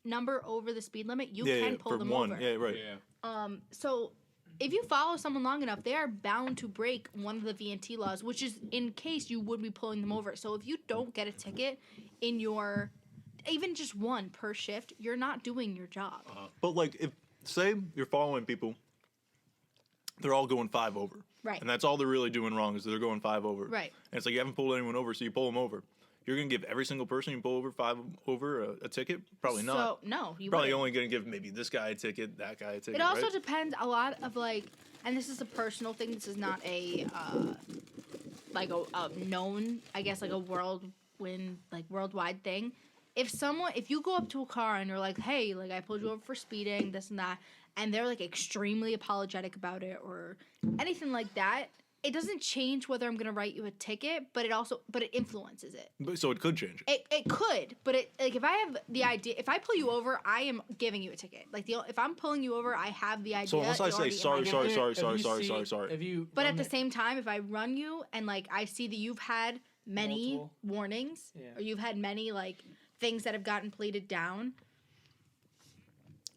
number over the speed limit, you yeah, can yeah, pull for them one. over. Yeah, right. Yeah. So if you follow someone long enough, they are bound to break one of the VNT laws, which is in case you would be pulling them over. So if you don't get a ticket in your, even just one per shift, you're not doing your job. But like, if say you're following people, they're all going 5 over, Right. and that's all they're really doing wrong is they're going 5 over. Right. And it's like you haven't pulled anyone over, so you pull them over. You're gonna give every single person you pull over 5 over a ticket? Probably not. So no, you Probably wouldn't. only gonna give maybe this guy a ticket, that guy a ticket. It also right? depends a lot of like, and this is a personal thing. This is not a like a known, I guess, like a worldwide thing. If you go up to a car and you're like, hey, like I pulled you over for speeding, this and that, and they're like extremely apologetic about it or anything like that, it doesn't change whether I'm gonna write you a ticket, but it influences it. So it could change it. It could, but if I have the idea, if I pull you over, I am giving you a ticket. Like if I'm pulling you over, I have the idea. So unless I you're say already in sorry, my sorry, head. sorry, If sorry, you sorry, see- sorry, sorry. If you But run at the same time, if I run you and like I see that you've had many Multiple. warnings Yeah. or you've had many like things that have gotten pleaded down,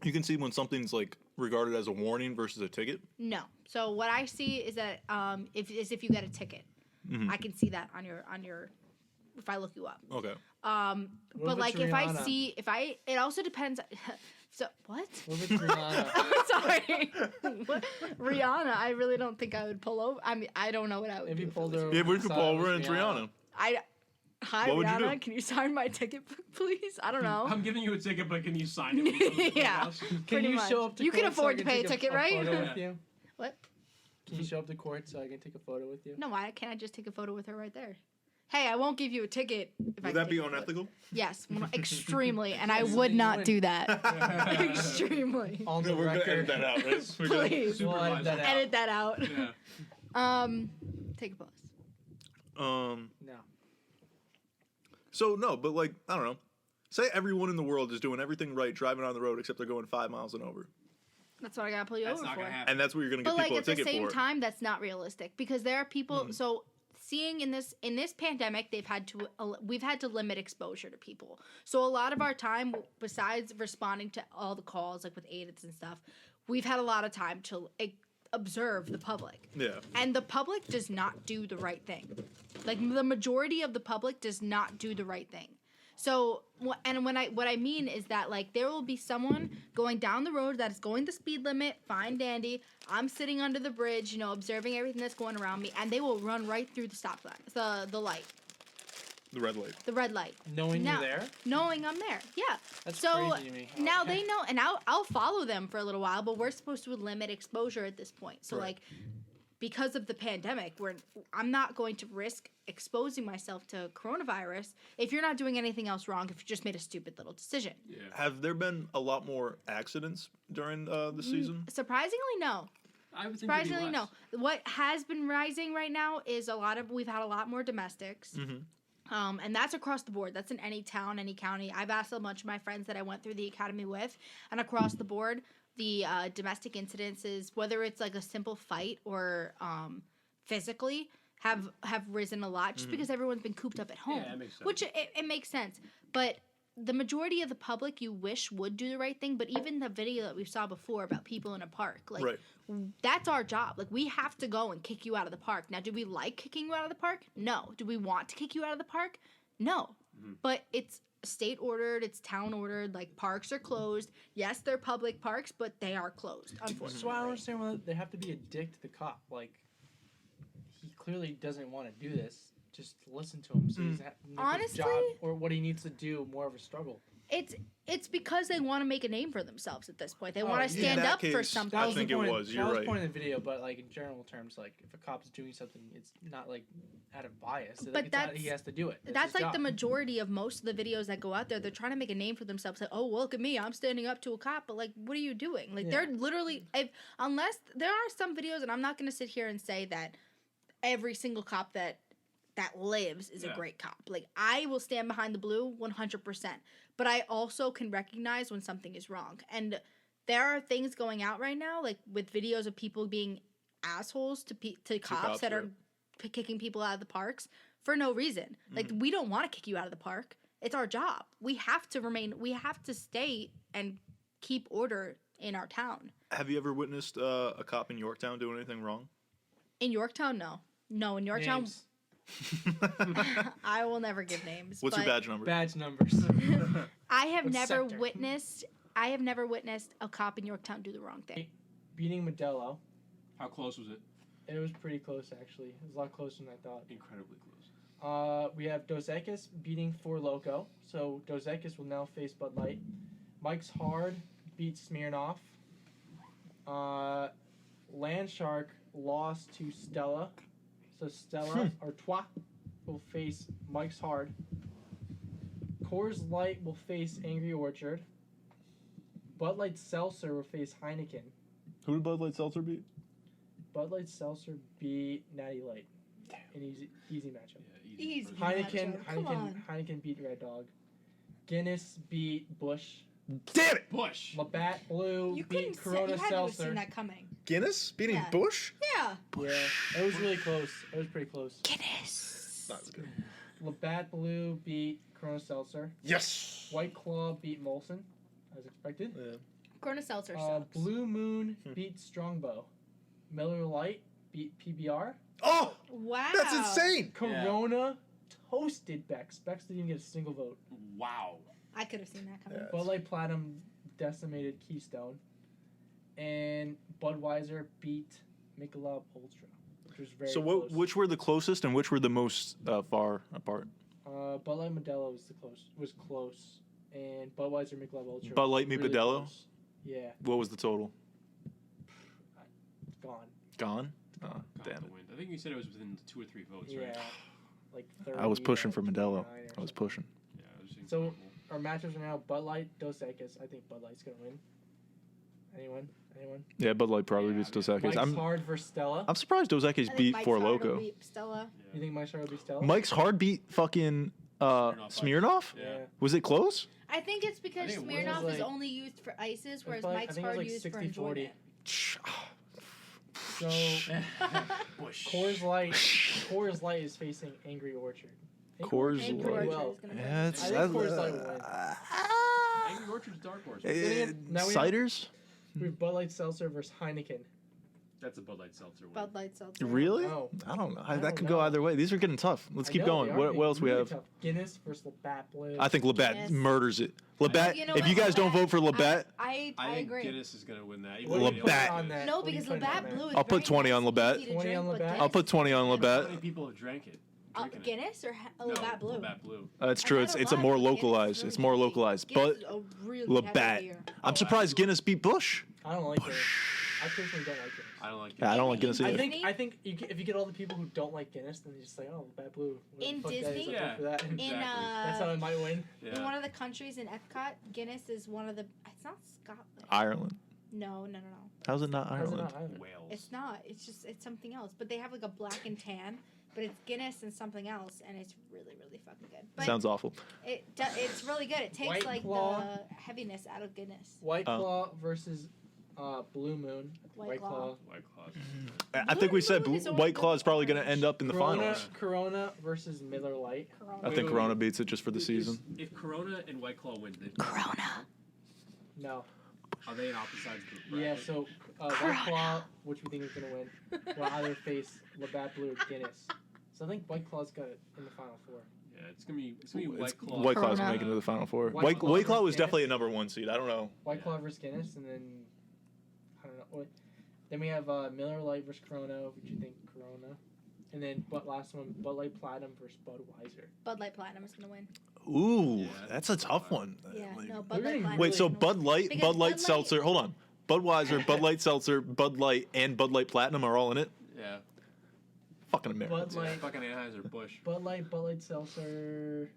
You can see when something's like regarded as a warning versus a ticket. no. So what I see is that if you get a ticket, Mm-hmm. I can see that on your if I look you up. Okay. What But if like it's if I Rihanna? see it also depends. So what? What if it's Rihanna? I'm sorry. What? Rihanna, I really don't think I would pull over. I mean, I don't know what I would If do. you if it pulled was her Rihanna. Yeah, we could Saw pull it over was and it's Rihanna. Rihanna. Hi, What would you Rihanna. do? Can you sign my ticket, please? I don't know. I'm giving you a ticket, but can you sign it? when you come to the Yeah. courthouse? Can Pretty you much. show up to You can court so afford I to pay a take ticket, right? Photo Yeah. with you? What? Can you show up to court so I can take a photo with you? No, why can't I just take a photo with her right there? Hey, I won't give you a ticket. If I Would can that be take a photo. unethical? Yes, extremely, and I would not do that. Extremely. On the We're gonna record. edit that out, right? We're gonna- Please We'll edit that out. edit that out. Yeah. Take a pause. No. So no, but like I don't know. Say everyone in the world is doing everything right, driving on the road, except they're going 5 miles and over, That's what I gotta pull you That's over not for. gonna happen. and that's what you're gonna But give like people at a the ticket same for. time, that's not realistic because there are people. So seeing in this pandemic, we've had to limit exposure to people. So a lot of our time, besides responding to all the calls like with aides and stuff, we've had a lot of time to observe the public. Yeah. And the public does not do the right thing. Like the majority of the public does not do the right thing. So, what I mean is that like there will be someone going down the road that is going the speed limit, fine dandy. I'm sitting under the bridge, observing everything that's going around me, and they will run right through the stop sign, the light, The red light. the red light, Knowing Now- you're there? knowing I'm there. Yeah. That's So crazy to me. now they know, and I'll follow them for a little while, but we're supposed to limit exposure at this point. So Right. like, because of the pandemic, I'm not going to risk exposing myself to coronavirus if you're not doing anything else wrong. If you just made a stupid little decision. Yeah. Have there been a lot more accidents during the season? Surprisingly, no. I would think there'd be Surprisingly, no. less. What has been rising right now is we've had a lot more domestics. And that's across the board. That's in any town, any county. I've asked a bunch of my friends that I went through the academy with, and across the board, the domestic incidences, whether it's like a simple fight or physically, have risen a lot just because everyone's been cooped up at home. that makes sense. Which it makes sense. But the majority of the public you wish would do the right thing, but even the video that we saw before about people in a park, like Right. that's our job. Like we have to go and kick you out of the park. Now, do we like kicking you out of the park? No. Do we want to kick you out of the park? No. But it's state ordered, it's town ordered, like parks are closed. Yes, they're public parks, but they are closed, unfortunately. So I don't understand why they have to be a dick to the cop. Like, he clearly doesn't want to do this. Just listen to him. So he's make his Honestly- job or what he needs to do more of a struggle. It's because they want to make a name for themselves at this point. They Oh, want yeah. to In stand that up for case, something. I the think it point was, That you're was right. the point of the video, but like in general terms, like if a cop's doing something, it's not like out of bias. Like, But it's not- that's- he has to do it. That's his like the job. majority of most of the videos that go out there. They're trying to make a name for themselves. Like, oh, look at me, I'm standing up to a cop. But like, what are you doing? Like, Yeah. they're literally, unless there are some videos, and I'm not going to sit here and say that every single cop that lives is a Yeah. great cop. Like I will stand behind the blue 100%, but I also can recognize when something is wrong. And there are things going out right now, like with videos of people being assholes to cops cops, that are right. kicking people out of the parks for no reason. Like we don't want to kick you out of the park. It's our job. We have to stay and keep order in our town. Have you ever witnessed a cop in Yorktown doing anything wrong? In Yorktown, no. No, in Yorktown, Names. I will never give names. What's your but badge number? Badge numbers. I have What never sector? witnessed a cop in Yorktown do the wrong thing. Beating Modelo. How close was it? It was pretty close, actually. It was a lot closer than I thought. Incredibly close. We have Dos Equis beating Four Loko. So Dos Equis will now face Bud Light. Mike's Hard beats Smirnoff. Landshark lost to Stella. So Stella, or Twa, will face Mike's Hard. Coors Light will face Angry Orchard. Bud Light Seltzer will face Heineken. Who did Bud Light Seltzer beat? Bud Light Seltzer beat Natty Light. An easy matchup. Yeah, Easy. first. Matchup, come on. Heineken beat Red Dog. Guinness beat Bush. Damn it! Bush. Labatt Blue You beat couldn't. Corona You had to have Seltzer. seen that coming. Guinness beating Yeah. Bush? Yeah. Yeah, it was really close. It was pretty close. Guinness. Not as good. Labatt Blue beat Corona Seltzer. Yes. White Claw beat Molson, as expected. Yeah. Corona Seltzer sucks. Blue Moon beat Strongbow. Miller Lite beat PBR. Oh, Wow. that's insane. Corona toasted Bex. Bex didn't even get a single vote. Wow. I could have seen that coming. Yeah. Bud Light Platinum decimated Keystone. And Budweiser beat Michelob Ultra, which was very So close. which were the closest and which were the most far apart? Bud Light Modelo was close, and Budweiser Michelob Ultra. Bud was Light meet really Modelo? close. Yeah, What was the total? it's gone. Gone? Oh, Got damn the it. win. I think you said it was within 2 or 3 votes, Yeah, right? like 30. I was pushing for 29 Modelo. or I was something. pushing. Yeah, it was So- incredible. Our matchups are now Bud Light, Dos Equis. I think Bud Light's gonna win. Anyone? Yeah, Bud Light probably Yeah, beats I Dos mean, Equis. Mike's I'm Hard versus Stella. surprised Dos Equis I think beat Mike's Four Hard will Loco. beat Stella. You think Mike's Hard will beat Stella? Mike's Hard beat fucking Smirnoff? Yeah. Was it close? I think it's because I think it was. Smirnoff is Like- only used for ices, whereas like- I Mike's think it was Hard like used for 60-40. enjoyment. So Bush. Coors Light is facing Angry Orchard. Coors Angry Light. Orchard Well, is gonna win. Yeah, it's I think Coors Light will win. Angry Orchard's Dark Horse. Now we- Ciders? We have Bud Light Seltzer versus Heineken. That's a Bud Light Seltzer win. Bud Light Seltzer. Really? Oh. I don't know. I That don't could go know. either way. These are getting tough. Let's I keep know, going. they are What getting else we really have? tough. Guinness versus Labatt Blue. I think Labatt Guinness. murders it. Labatt, You know if what, you guys don't Labatt- vote for Labatt, I I think agree. Guinness is going to win that. What do you put Labatt. on that? No, What do you because put on Labatt that? Blue is I'll put very 20 on nice and Labatt. easy to 20 drink, on but Labatt? Guinness- I'll put 20 on How Labatt. many people have drank it? Drinking it? Guinness or No, Labatt Blue? Labatt Blue. That's I true. thought It's a a lot more of Guinness is localized. really It's more heavy. localized. Guinness But is a really Labatt. heavy beer. I'm surprised Guinness beat Bush. I don't like Guinness. I personally don't like Guinness. I don't like Yeah, I don't like In Guinness either. Disney- I think if you get all the people who don't like Guinness, then you just say, oh, Labatt Blue. Whatever In the fuck that is, Disney? I'll vote for that. In That's how I might win. Yeah. in one of the countries in Epcot, Guinness is one of the. It's not Scotland. Ireland. No. How's it not How's it Ireland? not Ireland? Wales. It's not. It's something else. But they have like a black and tan. But it's Guinness and something else, and it's really, really fucking good. But Sounds awful. it's really good. It takes White like Claw. the heaviness out of Guinness. White Oh. Claw versus Blue Moon. White Claw. White Claws. I think we said Blue is always White good Claw is with probably going to orange. end up in the Corona, finals. Corona versus Miller Lite. Corona. I think Corona beats it just for the season. If Corona and White Claw win, then Corona. No. are they in opposite sides of the Yeah, bracket? so White Claw, which we think is going to win, will either face Labatt Blue or Guinness. So I think White Claw's got it in the final four. Yeah, it's gonna be White Claw. White Claw's Corona. making it to the final four. White Claw White Claw was versus definitely a number one seed. I don't know. White Claw versus Guinness, and then I don't know. Then we have Miller Lite versus Corona. Would you think Corona? And then last one, Bud Light Platinum versus Budweiser. Bud Light Platinum is gonna win. Ooh, Yeah, that's a tough one. Yeah, Like- no, They're Bud Light getting Platinum. Wait, is so gonna Bud win. Light, Because Bud Light Bud Light- Seltzer. Hold on. Budweiser, Bud Light Seltzer, Bud Light, and Bud Light Platinum are all in it. Yeah. Fucking Americans. Bud Light, Fucking Anheuser Busch. Bud Light Seltzer,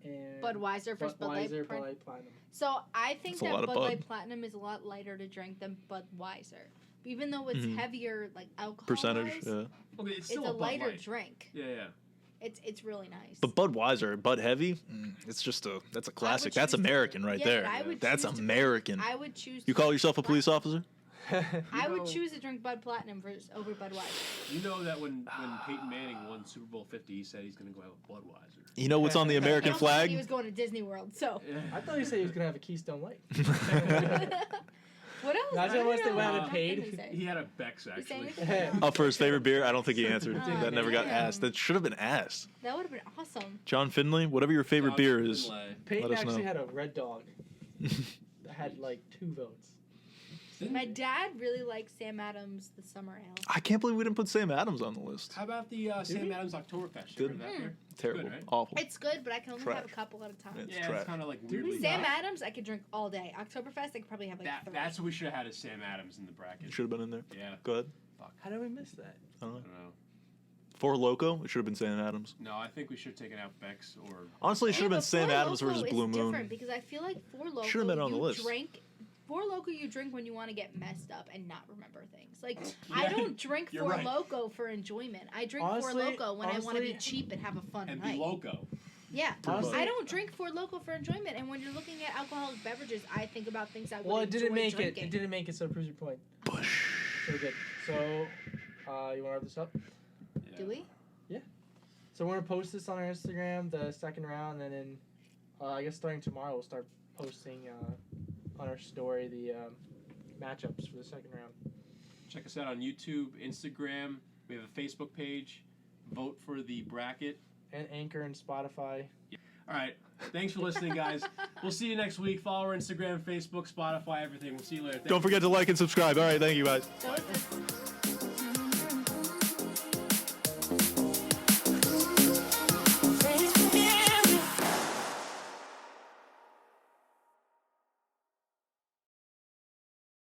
and Budweiser versus Bud Light. Budweiser, Bud Light Platinum. So I think That's a lot that of Bud Bud. Light Platinum is a lot lighter to drink than Budweiser. even though it's Mhm. heavier, like alcohol Percentage. Yeah. Okay, it's it's still a a Bud lighter Light. drink. Yeah, yeah. It's really nice. But Budweiser, Bud Heavy, that's a classic. That's choose to- American right yeah, there. but I would That's choose to- American. I would choose. You to call drink yourself a police Bud- officer? I would know- choose to drink Bud Platinum over Budweiser. You know that when Peyton Manning won Super Bowl 50, he said he's going to go out with Budweiser. You know what's on the He American also said He flag? was going to Disney World, so. I thought you said he was gonna have a Keystone Light. What else? Imagine I don't once they know. went and What paid. did he say? He had a Beck's, He say actually. anything? Oh, for his favorite beer? I don't think he answered. Oh, That never got damn. asked. That should have been asked. That would have been awesome. John Finley, whatever your favorite John beer is. Finlay. Peyton Let us actually know. had a Red Dog that had like 2 votes. My dad really likes Sam Adams, the summer ale. I can't believe we didn't put Sam Adams on the list. How about the Sam we? Adams Oktoberfest? Good. You heard that beer? Terrible. Good, right? Awful. It's good, but I can only have a Trash. couple at a time. It's Yeah, trash. it's kind of like Do we weirdly. Sam not? Adams, I could drink all day. Oktoberfest, I could probably have like 3. That's what we should have had as Sam Adams in the bracket. Should have been in there. Yeah. Go ahead. How did we miss that? I don't I know. don't know. Four Loco, it should have been Sam Adams. No, I think we should have taken out Beck's or. Honestly, it Yeah, should have been but Sam Four Adams Loko versus is Blue Moon. different because I feel like Four Loko, Should've been on the you list. drink. Four Loko, you drink when you want to get messed up and not remember things. Like I Yeah, don't drink you're Four right. Loko for enjoyment. I drink Honestly- Four Loko when I want to be honestly- cheap and have a fun And night. be loco. Yeah, Honestly- I don't drink Four Loko for enjoyment. And when you're looking at alcoholic beverages, I think about things I would Well, it didn't enjoy make drinking. it. It didn't make it. So proves your point. Bush. So good. So, you want to wrap this up? Yeah. Do we? So we're gonna post this on our Instagram, the second round, and then I guess starting tomorrow we'll start posting on our story the matchups for the second round. Check us out on YouTube, Instagram. We have a Facebook page. Vote for the bracket. And Anchor and Spotify. All right. Thanks for listening, guys. We'll see you next week. Follow our Instagram, Facebook, Spotify, everything. We'll see you later. Thank Don't forget to like and subscribe. All right, thank you guys. So is this.